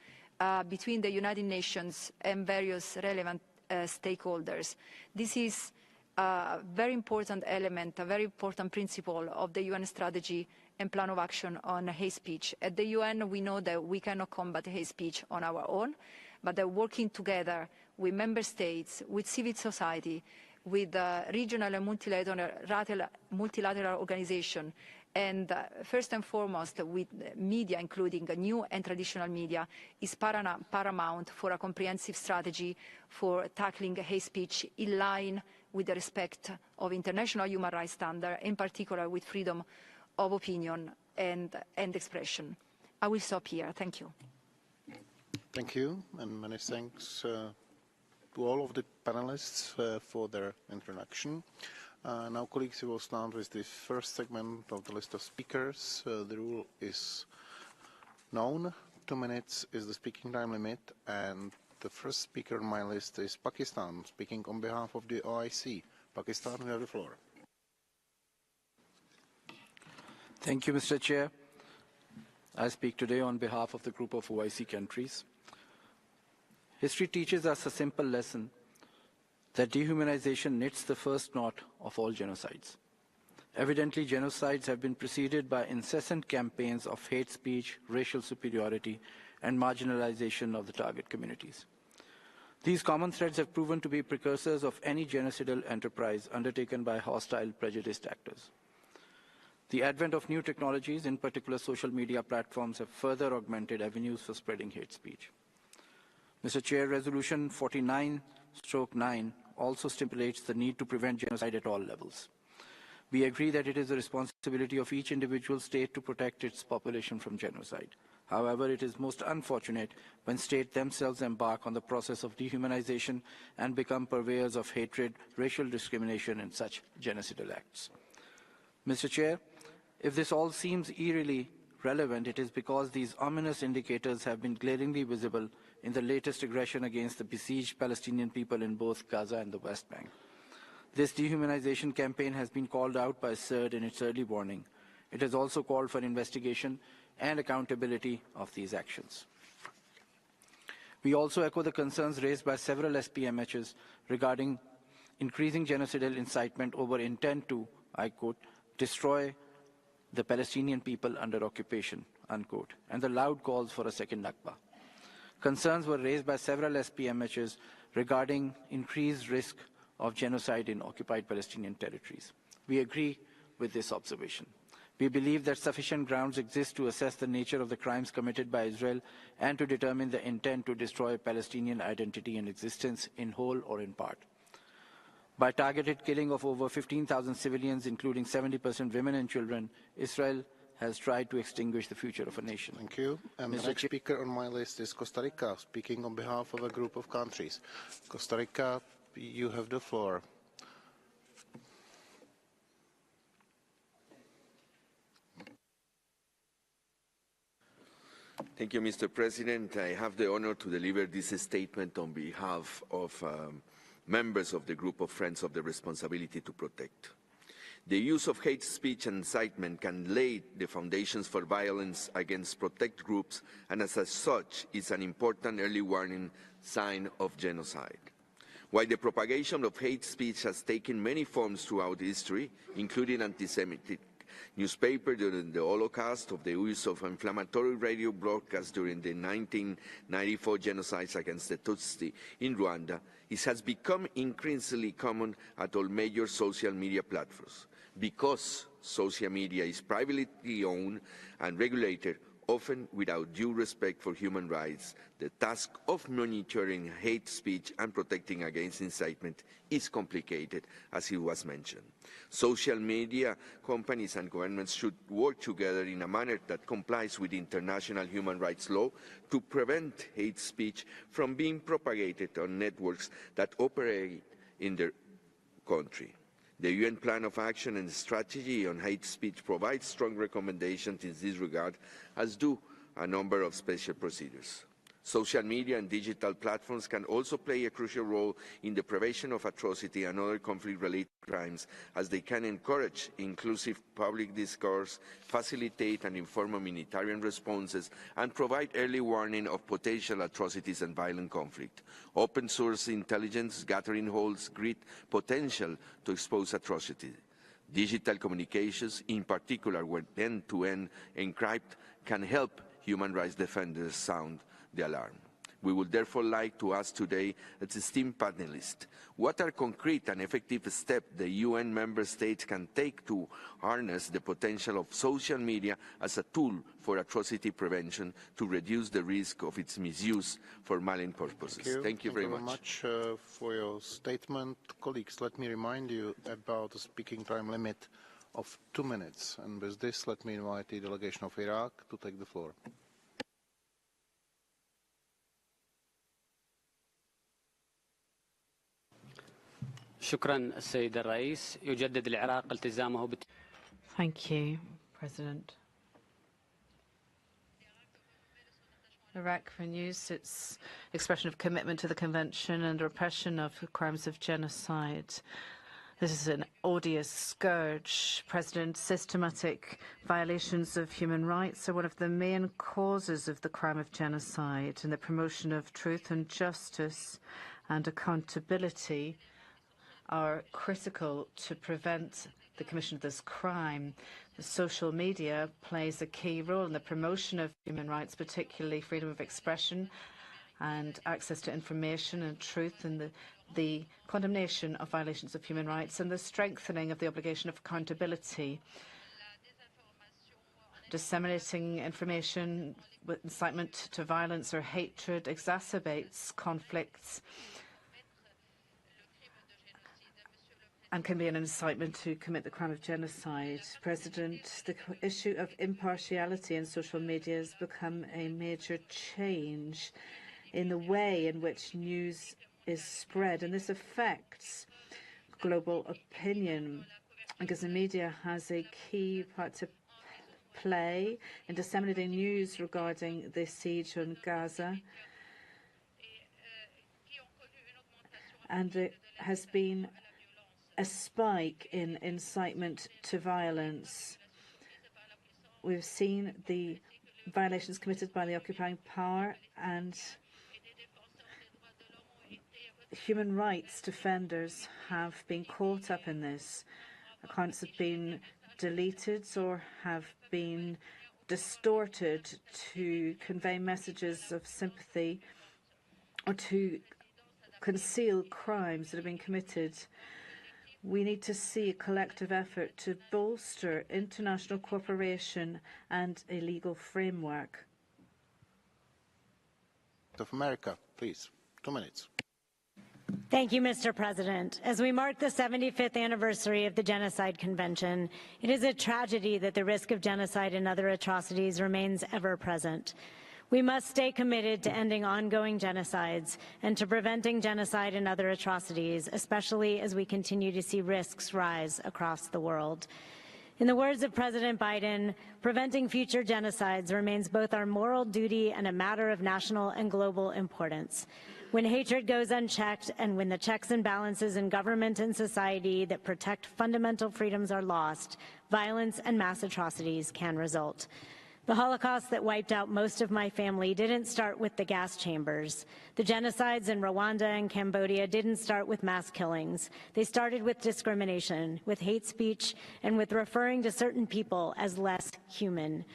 Speaker 7: between the United Nations and various relevant stakeholders. This is a very important element, a very important principle of the UN strategy and plan of action on hate speech. At the UN, we know that we cannot combat hate speech on our own, but that working together with member states, with civil society, with regional and multilateral organizations, and first and foremost with media, including new and traditional media, is paramount for a comprehensive strategy for tackling hate speech in line with the respect of international human rights standards, in particular with freedom of opinion and expression. I will stop here. Thank you.
Speaker 1: Thank you, and many thanks to all of the panelists for their introduction. Now, colleagues, we will start with the first segment of the list of speakers. The rule is known. 2 minutes is the speaking time limit, and the first speaker on my list is Pakistan, speaking on behalf of the OIC. Pakistan, you have the floor.
Speaker 8: Thank you, Mr. Chair. I speak today on behalf of the group of OIC countries. History teaches us a simple lesson, that dehumanization knits the first knot of all genocides. Evidently, genocides have been preceded by incessant campaigns of hate speech, racial superiority, and marginalization of the target communities. These common threads have proven to be precursors of any genocidal enterprise undertaken by hostile, prejudiced actors. The advent of new technologies, in particular social media platforms, have further augmented avenues for spreading hate speech. Mr. Chair, Resolution 49/9 also stipulates the need to prevent genocide at all levels. We agree that it is the responsibility of each individual state to protect its population from genocide. However, it is most unfortunate when states themselves embark on the process of dehumanization and become purveyors of hatred, racial discrimination, and such genocidal acts. Mr. Chair, if this all seems eerily relevant, it is because these ominous indicators have been glaringly visible in the latest aggression against the besieged Palestinian people in both Gaza and the West Bank. This dehumanization campaign has been called out by CERD in its early warning. It has also called for investigation and accountability of these actions. We also echo the concerns raised by several SPMHs regarding increasing genocidal incitement over intent to, I quote, destroy the Palestinian people under occupation, unquote, and the loud calls for a second Nakba. Concerns were raised by several SPMHs regarding increased risk of genocide in occupied Palestinian territories. We agree with this observation. We believe that sufficient grounds exist to assess the nature of the crimes committed by Israel and to determine the intent to destroy Palestinian identity and existence in whole or in part. By targeted killing of over 15,000 civilians, including 70% women and children, Israel has tried to extinguish the future of a nation.
Speaker 1: Thank you. And the next speaker on my list is Costa Rica, speaking on behalf of a group of countries. Costa Rica, you have the floor.
Speaker 9: Thank you, Mr. President. I have the honor to deliver this statement on behalf of members of the group of Friends of the Responsibility to Protect. The use of hate speech and incitement can lay the foundations for violence against protect groups, and as such is an important early warning sign of genocide. While the propagation of hate speech has taken many forms throughout history, including anti-Semitic newspaper during the Holocaust, of the use of inflammatory radio broadcasts during the 1994 genocides against the Tutsi in Rwanda, it has become increasingly common at all major social media platforms. Because social media is privately owned and regulated, often without due respect for human rights, the task of monitoring hate speech and protecting against incitement is complicated, as it was mentioned. Social media companies and governments should work together in a manner that complies with international human rights law to prevent hate speech from being propagated on networks that operate in their country. The UN Plan of Action and Strategy on Hate Speech provides strong recommendations in this regard, as do a number of special procedures. Social media and digital platforms can also play a crucial role in the prevention of atrocity and other conflict-related crimes, as they can encourage inclusive public discourse, facilitate and inform humanitarian responses, and provide early warning of potential atrocities and violent conflict. Open source intelligence gathering holds great potential to expose atrocities. Digital communications, in particular when end-to-end encrypted, can help human rights defenders sound the alarm. We would therefore like to ask today its esteemed panelists, what are concrete and effective steps the UN member states can take to harness the potential of social media as a tool for atrocity prevention to reduce the risk of its misuse for malign purposes? Thank you very much.
Speaker 1: For your statement. Colleagues, let me remind you about the speaking time limit of 2 minutes. And with this, let me invite the delegation of Iraq to take the floor.
Speaker 10: شكرا السيد الرئيس يجدد العراق التزامه
Speaker 11: Thank you, President. Iraq renews its expression of commitment to the Convention and repression of crimes of genocide. This is an odious scourge. President, systematic violations of human rights are one of the main causes of the crime of genocide, and the promotion of truth and justice and accountability are critical to prevent the commission of this crime. The social media plays a key role in the promotion of human rights, particularly freedom of expression and access to information and truth, and the condemnation of violations of human rights and the strengthening of the obligation of accountability. Disseminating information with incitement to violence or hatred exacerbates conflicts and can be an incitement to commit the crime of genocide. President, the issue of impartiality in social media has become a major change in the way in which news is spread, and this affects global opinion because the media has a key part to play in disseminating news regarding the siege on Gaza. And there has been a spike in incitement to violence. We've seen the violations committed by the occupying power, and human rights defenders have been caught up in this. Accounts have been deleted or have been distorted to convey messages of sympathy or to conceal crimes that have been committed. We need to see a collective effort to bolster international cooperation and a legal framework.
Speaker 1: Of America, please, 2 minutes.
Speaker 12: Thank you, Mr. President. As we mark the 75th anniversary of the Genocide Convention, it is a tragedy that the risk of genocide and other atrocities remains ever present. We must stay committed to ending ongoing genocides and to preventing genocide and other atrocities, especially as we continue to see risks rise across the world. In the words of President Biden, preventing future genocides remains both our moral duty and a matter of national and global importance. When hatred goes unchecked and when the checks and balances in government and society that protect fundamental freedoms are lost, violence and mass atrocities can result. The Holocaust that wiped out most of my family didn't start with the gas chambers. The genocides in Rwanda and Cambodia didn't start with mass killings. They started with discrimination, with hate speech, and with referring to certain people as less human.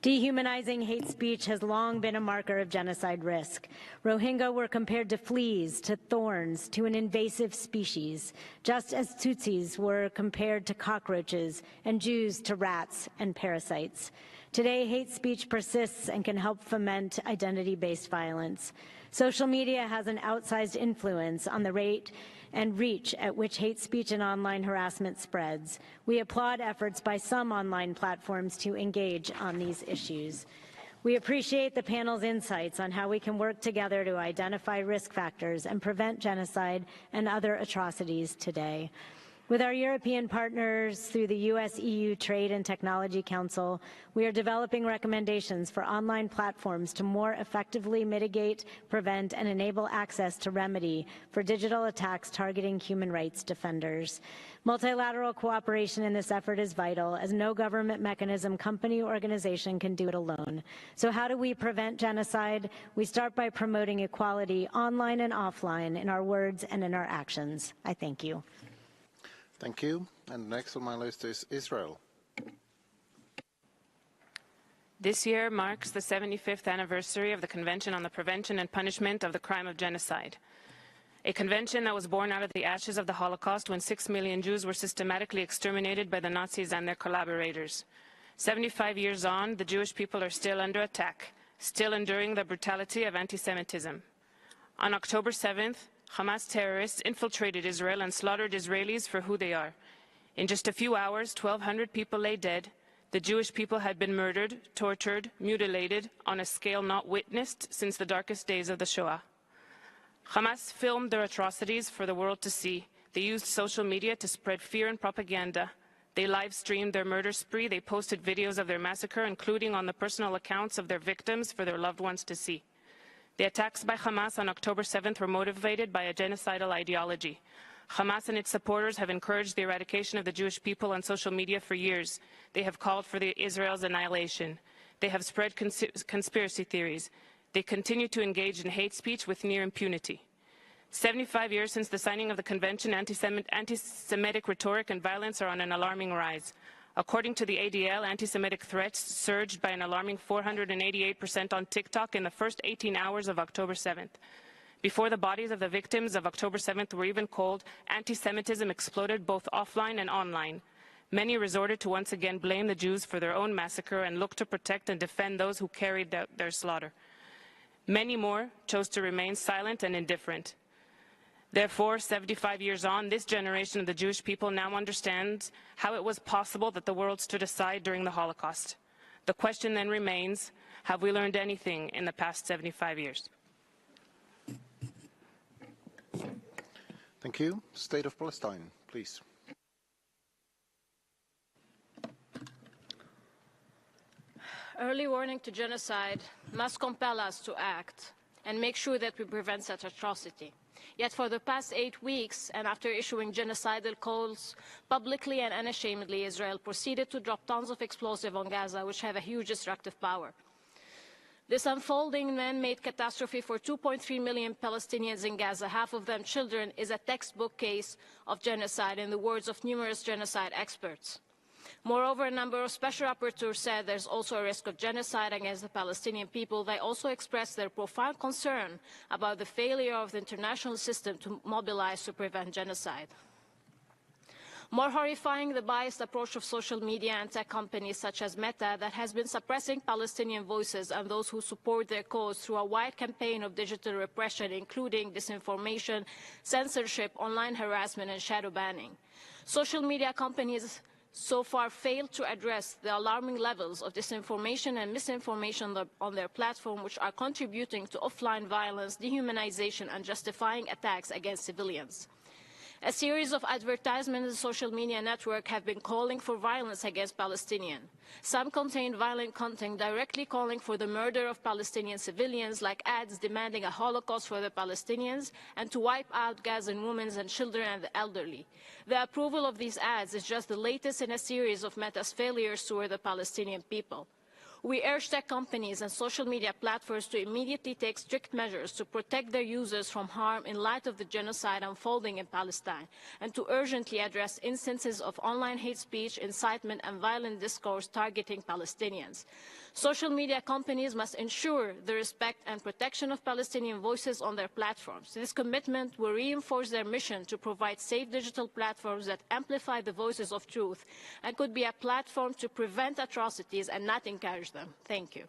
Speaker 12: Dehumanizing hate speech has long been a marker of genocide risk. Rohingya were compared to fleas, to thorns, to an invasive species, just as Tutsis were compared to cockroaches and Jews to rats and parasites. Today, hate speech persists and can help foment identity-based violence. Social media has an outsized influence on the rate and reach at which hate speech and online harassment spreads. We applaud efforts by some online platforms to engage on these issues. We appreciate the panel's insights on how we can work together to identify risk factors and prevent genocide and other atrocities today. With our European partners through the US-EU Trade and Technology Council, we are developing recommendations for online platforms to more effectively mitigate, prevent, and enable access to remedy for digital attacks targeting human rights defenders. Multilateral cooperation in this effort is vital, as no government mechanism, company, or organization can do it alone. So how do we prevent genocide? We start by promoting equality online and offline in our words and in our actions. I thank you.
Speaker 1: Thank you. And next on my list is Israel.
Speaker 13: This year marks the 75th anniversary of the Convention on the Prevention and Punishment of the Crime of Genocide, a convention that was born out of the ashes of the Holocaust when 6 million Jews were systematically exterminated by the Nazis and their collaborators. 75 years on, the Jewish people are still under attack, still enduring the brutality of anti-Semitism. On October 7th, Hamas terrorists infiltrated Israel and slaughtered Israelis for who they are. In just a few hours, 1,200 people lay dead. The Jewish people had been murdered, tortured, mutilated on a scale not witnessed since the darkest days of the Shoah. Hamas filmed their atrocities for the world to see. They used social media to spread fear and propaganda. They live-streamed their murder spree. They posted videos of their massacre, including on the personal accounts of their victims for their loved ones to see. The attacks by Hamas on October 7th were motivated by a genocidal ideology. Hamas and its supporters have encouraged the eradication of the Jewish people on social media for years. They have called for Israel's annihilation. They have spread conspiracy theories. They continue to engage in hate speech with near impunity. 75 years since the signing of the convention, anti-Semitic rhetoric and violence are on an alarming rise. According to the ADL, anti-Semitic threats surged by an alarming 488% on TikTok in the first 18 hours of October 7th. Before the bodies of the victims of October 7th were even cold, anti-Semitism exploded both offline and online. Many resorted to once again blame the Jews for their own massacre and look to protect and defend those who carried out their slaughter. Many more chose to remain silent and indifferent. Therefore, 75 years on, this generation of the Jewish people now understands how it was possible that the world stood aside during the Holocaust. The question then remains, have we learned anything in the past 75 years?
Speaker 1: Thank you. State of Palestine, please.
Speaker 14: Early warning to genocide must compel us to act and make sure that we prevent such atrocity. Yet for the past 8 weeks, and after issuing genocidal calls publicly and unashamedly, Israel proceeded to drop tons of explosives on Gaza, which have a huge destructive power. This unfolding man-made catastrophe for 2.3 million Palestinians in Gaza, half of them children, is a textbook case of genocide, in the words of numerous genocide experts. Moreover, a number of special rapporteurs said there's also a risk of genocide against the Palestinian people. They also expressed their profound concern about the failure of the international system to mobilize to prevent genocide. More horrifying, the biased approach of social media and tech companies such as Meta that has been suppressing Palestinian voices and those who support their cause through a wide campaign of digital repression, including disinformation, censorship, online harassment, and shadow banning. Social media companies so far failed to address the alarming levels of disinformation and misinformation on their platform, which are contributing to offline violence, dehumanization, and justifying attacks against civilians. A series of advertisements in the social media network have been calling for violence against Palestinians. Some contain violent content directly calling for the murder of Palestinian civilians, like ads demanding a Holocaust for the Palestinians and to wipe out Gazan women and children and the elderly. The approval of these ads is just the latest in a series of Meta's failures toward the Palestinian people. We urge tech companies and social media platforms to immediately take strict measures to protect their users from harm in light of the genocide unfolding in Palestine, and to urgently address instances of online hate speech, incitement, and violent discourse targeting Palestinians. Social media companies must ensure the respect and protection of Palestinian voices on their platforms. This commitment will reinforce their mission to provide safe digital platforms that amplify the voices of truth and could be a platform to prevent atrocities and not encourage them. Thank you.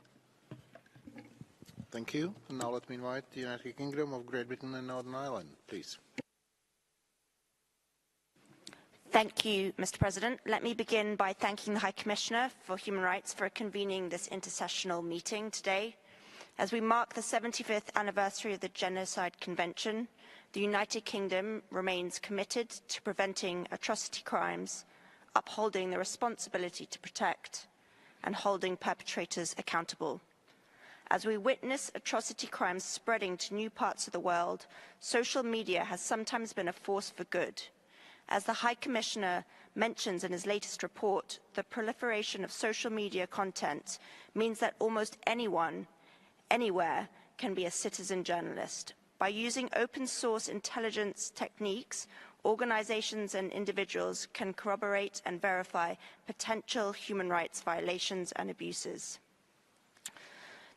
Speaker 1: Thank you. And now let me invite the United Kingdom of Great Britain and Northern Ireland, please.
Speaker 15: Thank you, Mr. President. Let me begin by thanking the High Commissioner for Human Rights for convening this intersessional meeting today. As we mark the 75th anniversary of the Genocide Convention, the United Kingdom remains committed to preventing atrocity crimes, upholding the responsibility to protect, and holding perpetrators accountable. As we witness atrocity crimes spreading to new parts of the world, social media has sometimes been a force for good. As the High Commissioner mentions in his latest report, the proliferation of social media content means that almost anyone, anywhere, can be a citizen journalist. By using open source intelligence techniques, organizations and individuals can corroborate and verify potential human rights violations and abuses.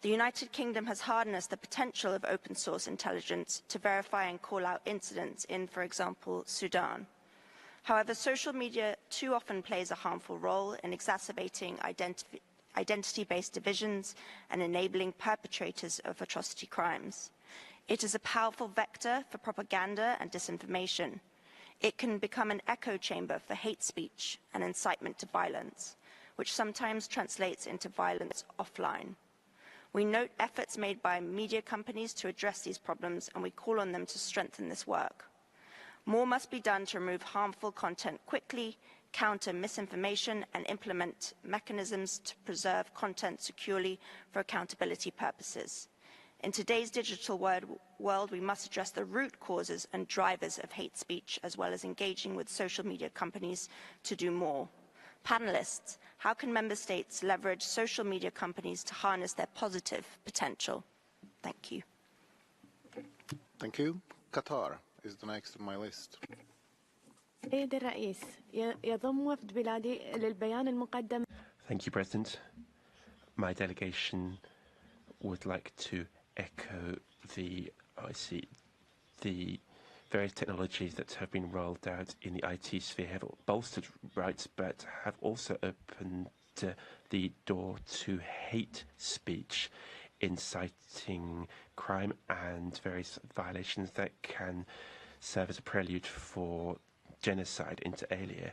Speaker 15: The United Kingdom has harnessed the potential of open source intelligence to verify and call out incidents in, for example, Sudan. However, social media too often plays a harmful role in exacerbating identity-based divisions and enabling perpetrators of atrocity crimes. It is a powerful vector for propaganda and disinformation. It can become an echo chamber for hate speech and incitement to violence, which sometimes translates into violence offline. We note efforts made by media companies to address these problems, and we call on them to strengthen this work. More must be done to remove harmful content quickly, counter misinformation, and implement mechanisms to preserve content securely for accountability purposes. In today's digital world, we must address the root causes and drivers of hate speech, as well as engaging with social media companies to do more. Panelists, how can member states leverage social media companies to harness their positive potential? Thank you.
Speaker 1: Thank you. Qatar is the next on my list.
Speaker 16: سيد الرئيس يضم وفد بلادي للبيان المقدم.
Speaker 17: Thank you, President. My delegation would like to echo the various technologies that have been rolled out in the IT sphere have bolstered rights, but have also opened the door to hate speech, inciting crime and various violations that can serve as a prelude for genocide inter alia.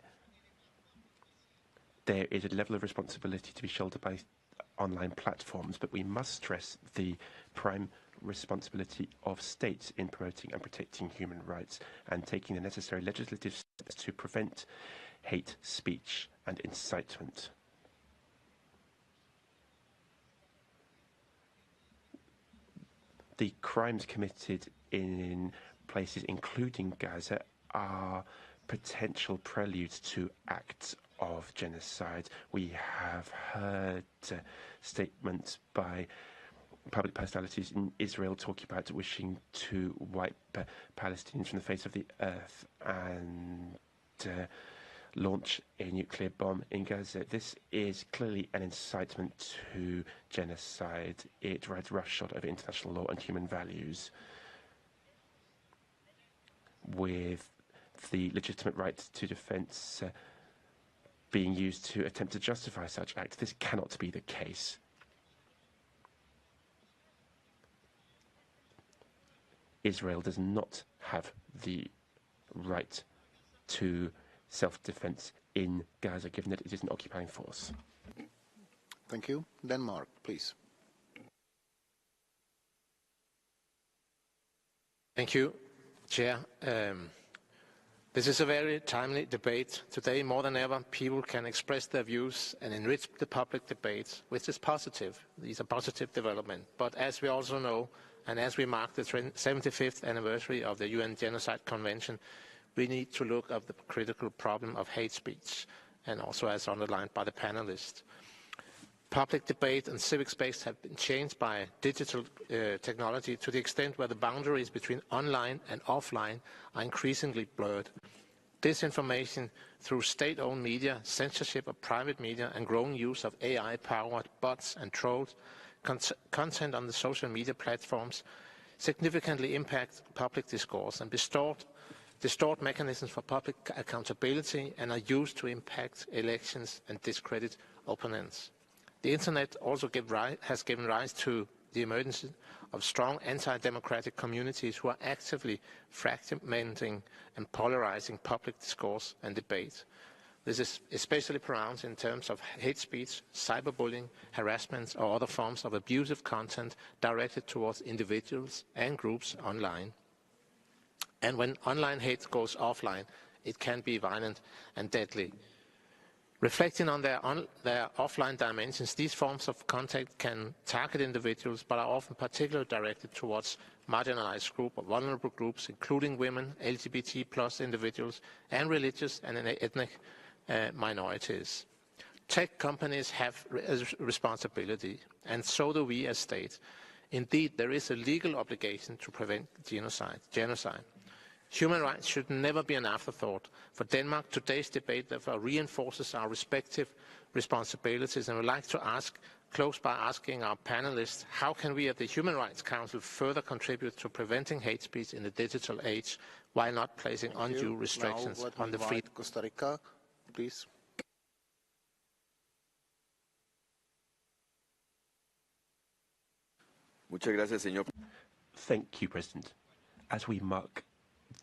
Speaker 17: There is a level of responsibility to be shouldered by online platforms, but we must stress the prime responsibility of states in promoting and protecting human rights and taking the necessary legislative steps to prevent hate speech and incitement. The crimes committed in places including Gaza are potential preludes to acts of genocide. We have heard statements by public personalities in Israel talking about wishing to wipe Palestinians from the face of the earth and launch a nuclear bomb in Gaza. This is clearly an incitement to genocide. It rides roughshod over international law and human values, with the legitimate right to defence being used to attempt to justify such acts. This cannot be the case. Israel does not have the right to self-defense in Gaza, given that it is an occupying force.
Speaker 1: Thank you. Denmark, please.
Speaker 18: Thank you, Chair. This is a very timely debate. Today, more than ever, people can express their views and enrich the public debate, which is positive. These are positive developments. But as we also know, and as we mark the 75th anniversary of the UN Genocide Convention, we need to look at the critical problem of hate speech, and also as underlined by the panelists. Public debate and civic space have been changed by digital technology to the extent where the boundaries between online and offline are increasingly blurred. Disinformation through state-owned media, censorship of private media, and growing use of AI-powered bots and trolls, content on the social media platforms significantly impact public discourse and distort mechanisms for public accountability and are used to impact elections and discredit opponents. The Internet also has given rise to the emergence of strong anti-democratic communities who are actively fragmenting and polarizing public discourse and debate. This is especially pronounced in terms of hate speech, cyberbullying, harassment, or other forms of abusive content directed towards individuals and groups online. And when online hate goes offline, it can be violent and deadly. Reflecting on their offline dimensions, these forms of contact can target individuals, but are often particularly directed towards marginalized groups or vulnerable groups, including women, LGBT+ individuals, and religious and ethnic minorities. Tech companies have a responsibility, and so do we as states. Indeed, there is a legal obligation to prevent genocide. Human rights should never be an afterthought. For Denmark, today's debate therefore reinforces our respective responsibilities, and I would like to close by asking our panelists, how can we at the Human Rights Council further contribute to preventing hate speech in the digital age while not placing undue restrictions on the free...
Speaker 1: Costa Rica, please.
Speaker 9: Muchas gracias, señor.
Speaker 17: Thank you, President. As we mark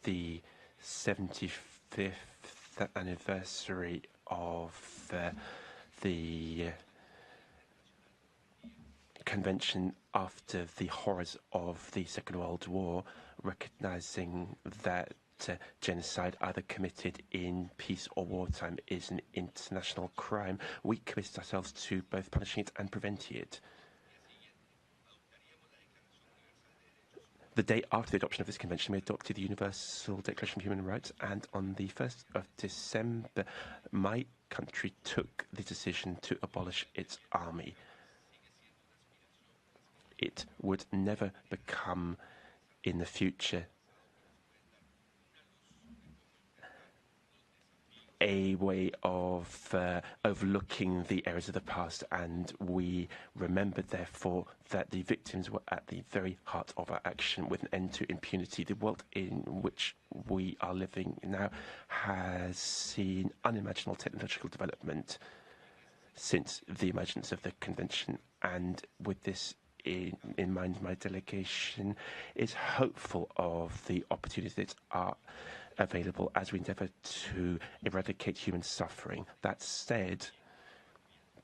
Speaker 17: the 75th anniversary of the convention after the horrors of the Second World War, recognizing that genocide, either committed in peace or wartime, is an international crime, we commit ourselves to both punishing it and preventing it. The day after the adoption of this convention, we adopted the Universal Declaration of Human Rights, and on the 1st of December, my country took the decision to abolish its army. It would never become, in the future, a way of overlooking the errors of the past, and we remembered, therefore, that the victims were at the very heart of our action, with an end to impunity. The world in which we are living now has seen unimaginable technological development since the emergence of the convention, and with this in mind, my delegation is hopeful of the opportunities that are available as we endeavour to eradicate human suffering. That said,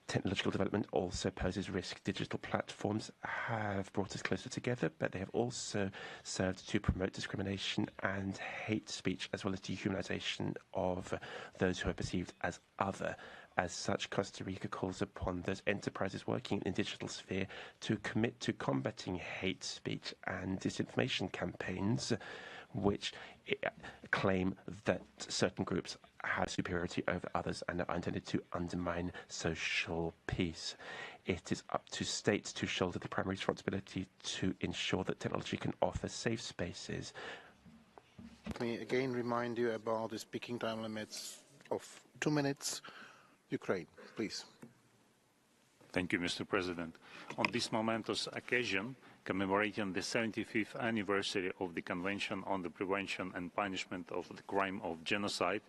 Speaker 17: technological development also poses risk. Digital platforms have brought us closer together, but they have also served to promote discrimination and hate speech, as well as dehumanization of those who are perceived as other. As such, Costa Rica calls upon those enterprises working in the digital sphere to commit to combating hate speech and disinformation campaigns which claim that certain groups have superiority over others and are intended to undermine social peace. It is up to states to shoulder the primary responsibility to ensure that technology can offer safe spaces.
Speaker 1: Let me again remind you about the speaking time limits of 2 minutes. Ukraine, please.
Speaker 19: Thank you, Mr. President. On this momentous occasion, commemorating the 75th anniversary of the Convention on the Prevention and Punishment of the Crime of Genocide,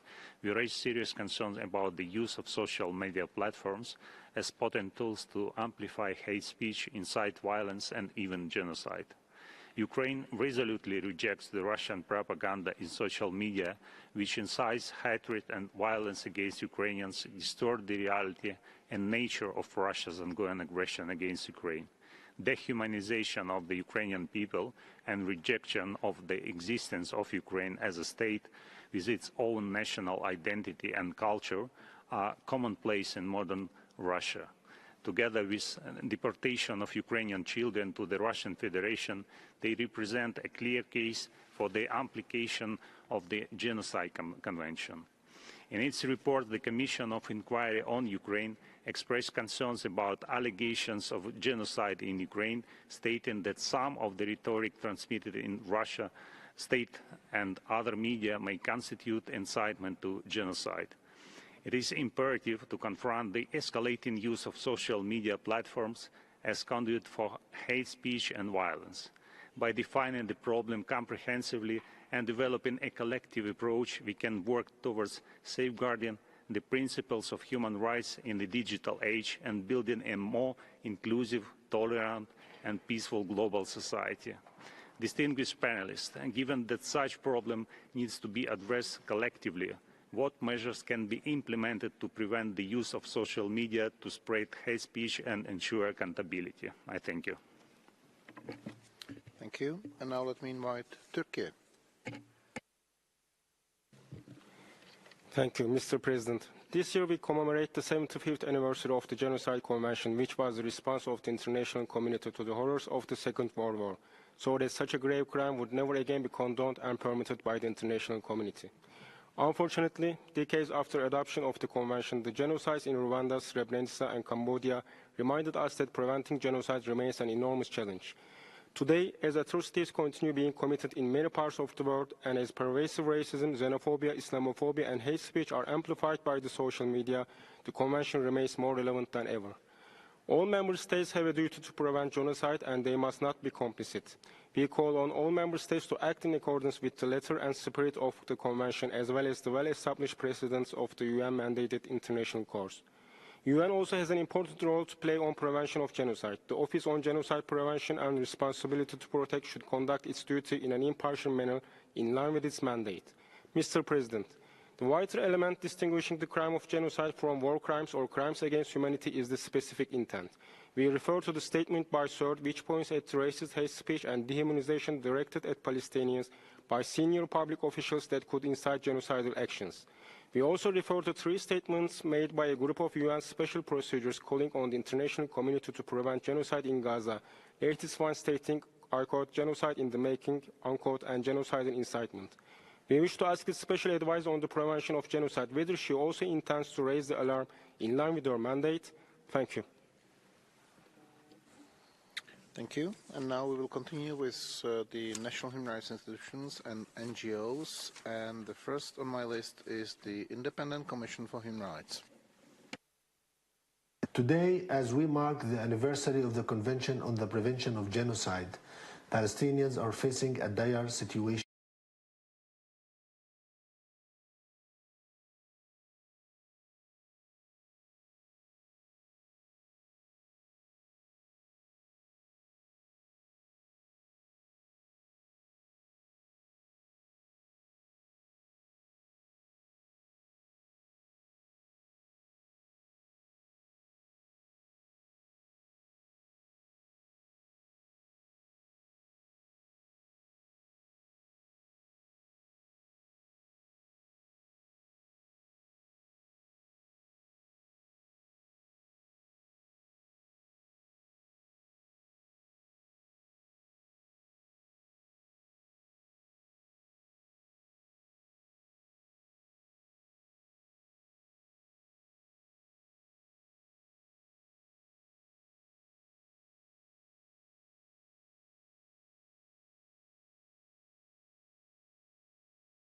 Speaker 19: we raise serious concerns about the use of social media platforms as potent tools to amplify hate speech, incite violence, and even genocide. Ukraine resolutely rejects the Russian propaganda in social media, which incites hatred and violence against Ukrainians, distort the reality and nature of Russia's ongoing aggression against Ukraine. Dehumanization of the Ukrainian people and rejection of the existence of Ukraine as a state with its own national identity and culture are commonplace in modern Russia. Together with deportation of Ukrainian children to the Russian Federation, they represent a clear case for the application of the Genocide Convention. In its report, the Commission of Inquiry on Ukraine expressed concerns about allegations of genocide in Ukraine, stating that some of the rhetoric transmitted in Russia state and other media may constitute incitement to genocide. It is imperative to confront the escalating use of social media platforms as conduit for hate speech and violence. By defining the problem comprehensively and developing a collective approach, we can work towards safeguarding the principles of human rights in the digital age and building a more inclusive, tolerant, and peaceful global society. Distinguished panelists, given that such problem needs to be addressed collectively, what measures can be implemented to prevent the use of social media to spread hate speech and ensure accountability? I thank you.
Speaker 1: Thank you. And now let me invite Turkey.
Speaker 20: Thank you, Mr. President. This year we commemorate the 75th anniversary of the Genocide Convention, which was the response of the international community to the horrors of the Second World War, so that such a grave crime would never again be condoned and permitted by the international community. Unfortunately, decades after adoption of the Convention, the genocides in Rwanda, Srebrenica, and Cambodia reminded us that preventing genocide remains an enormous challenge. Today, as atrocities continue being committed in many parts of the world, and as pervasive racism, xenophobia, Islamophobia, and hate speech are amplified by the social media, the Convention remains more relevant than ever. All member states have a duty to prevent genocide, and they must not be complicit. We call on all member states to act in accordance with the letter and spirit of the Convention, as well as the well-established precedents of the UN-mandated international courts. UN also has an important role to play on prevention of genocide. The Office on Genocide Prevention and Responsibility to Protect should conduct its duty in an impartial manner in line with its mandate. Mr. President, the vital element distinguishing the crime of genocide from war crimes or crimes against humanity is the specific intent. We refer to the statement by CERD, which points at racist hate speech and dehumanization directed at Palestinians by senior public officials that could incite genocidal actions. We also refer to 3 statements made by a group of UN special procedures calling on the international community to prevent genocide in Gaza, latest one stating, I quote, genocide in the making, unquote, and genocidal incitement. We wish to ask the special advisor on the prevention of genocide whether she also intends to raise the alarm in line with her mandate. Thank you.
Speaker 1: Thank you. And now we will continue with the national human rights institutions and NGOs. And the first on my list is the Independent Commission for Human Rights.
Speaker 21: Today, as we mark the anniversary of the Convention on the Prevention of Genocide, Palestinians are facing a dire situation.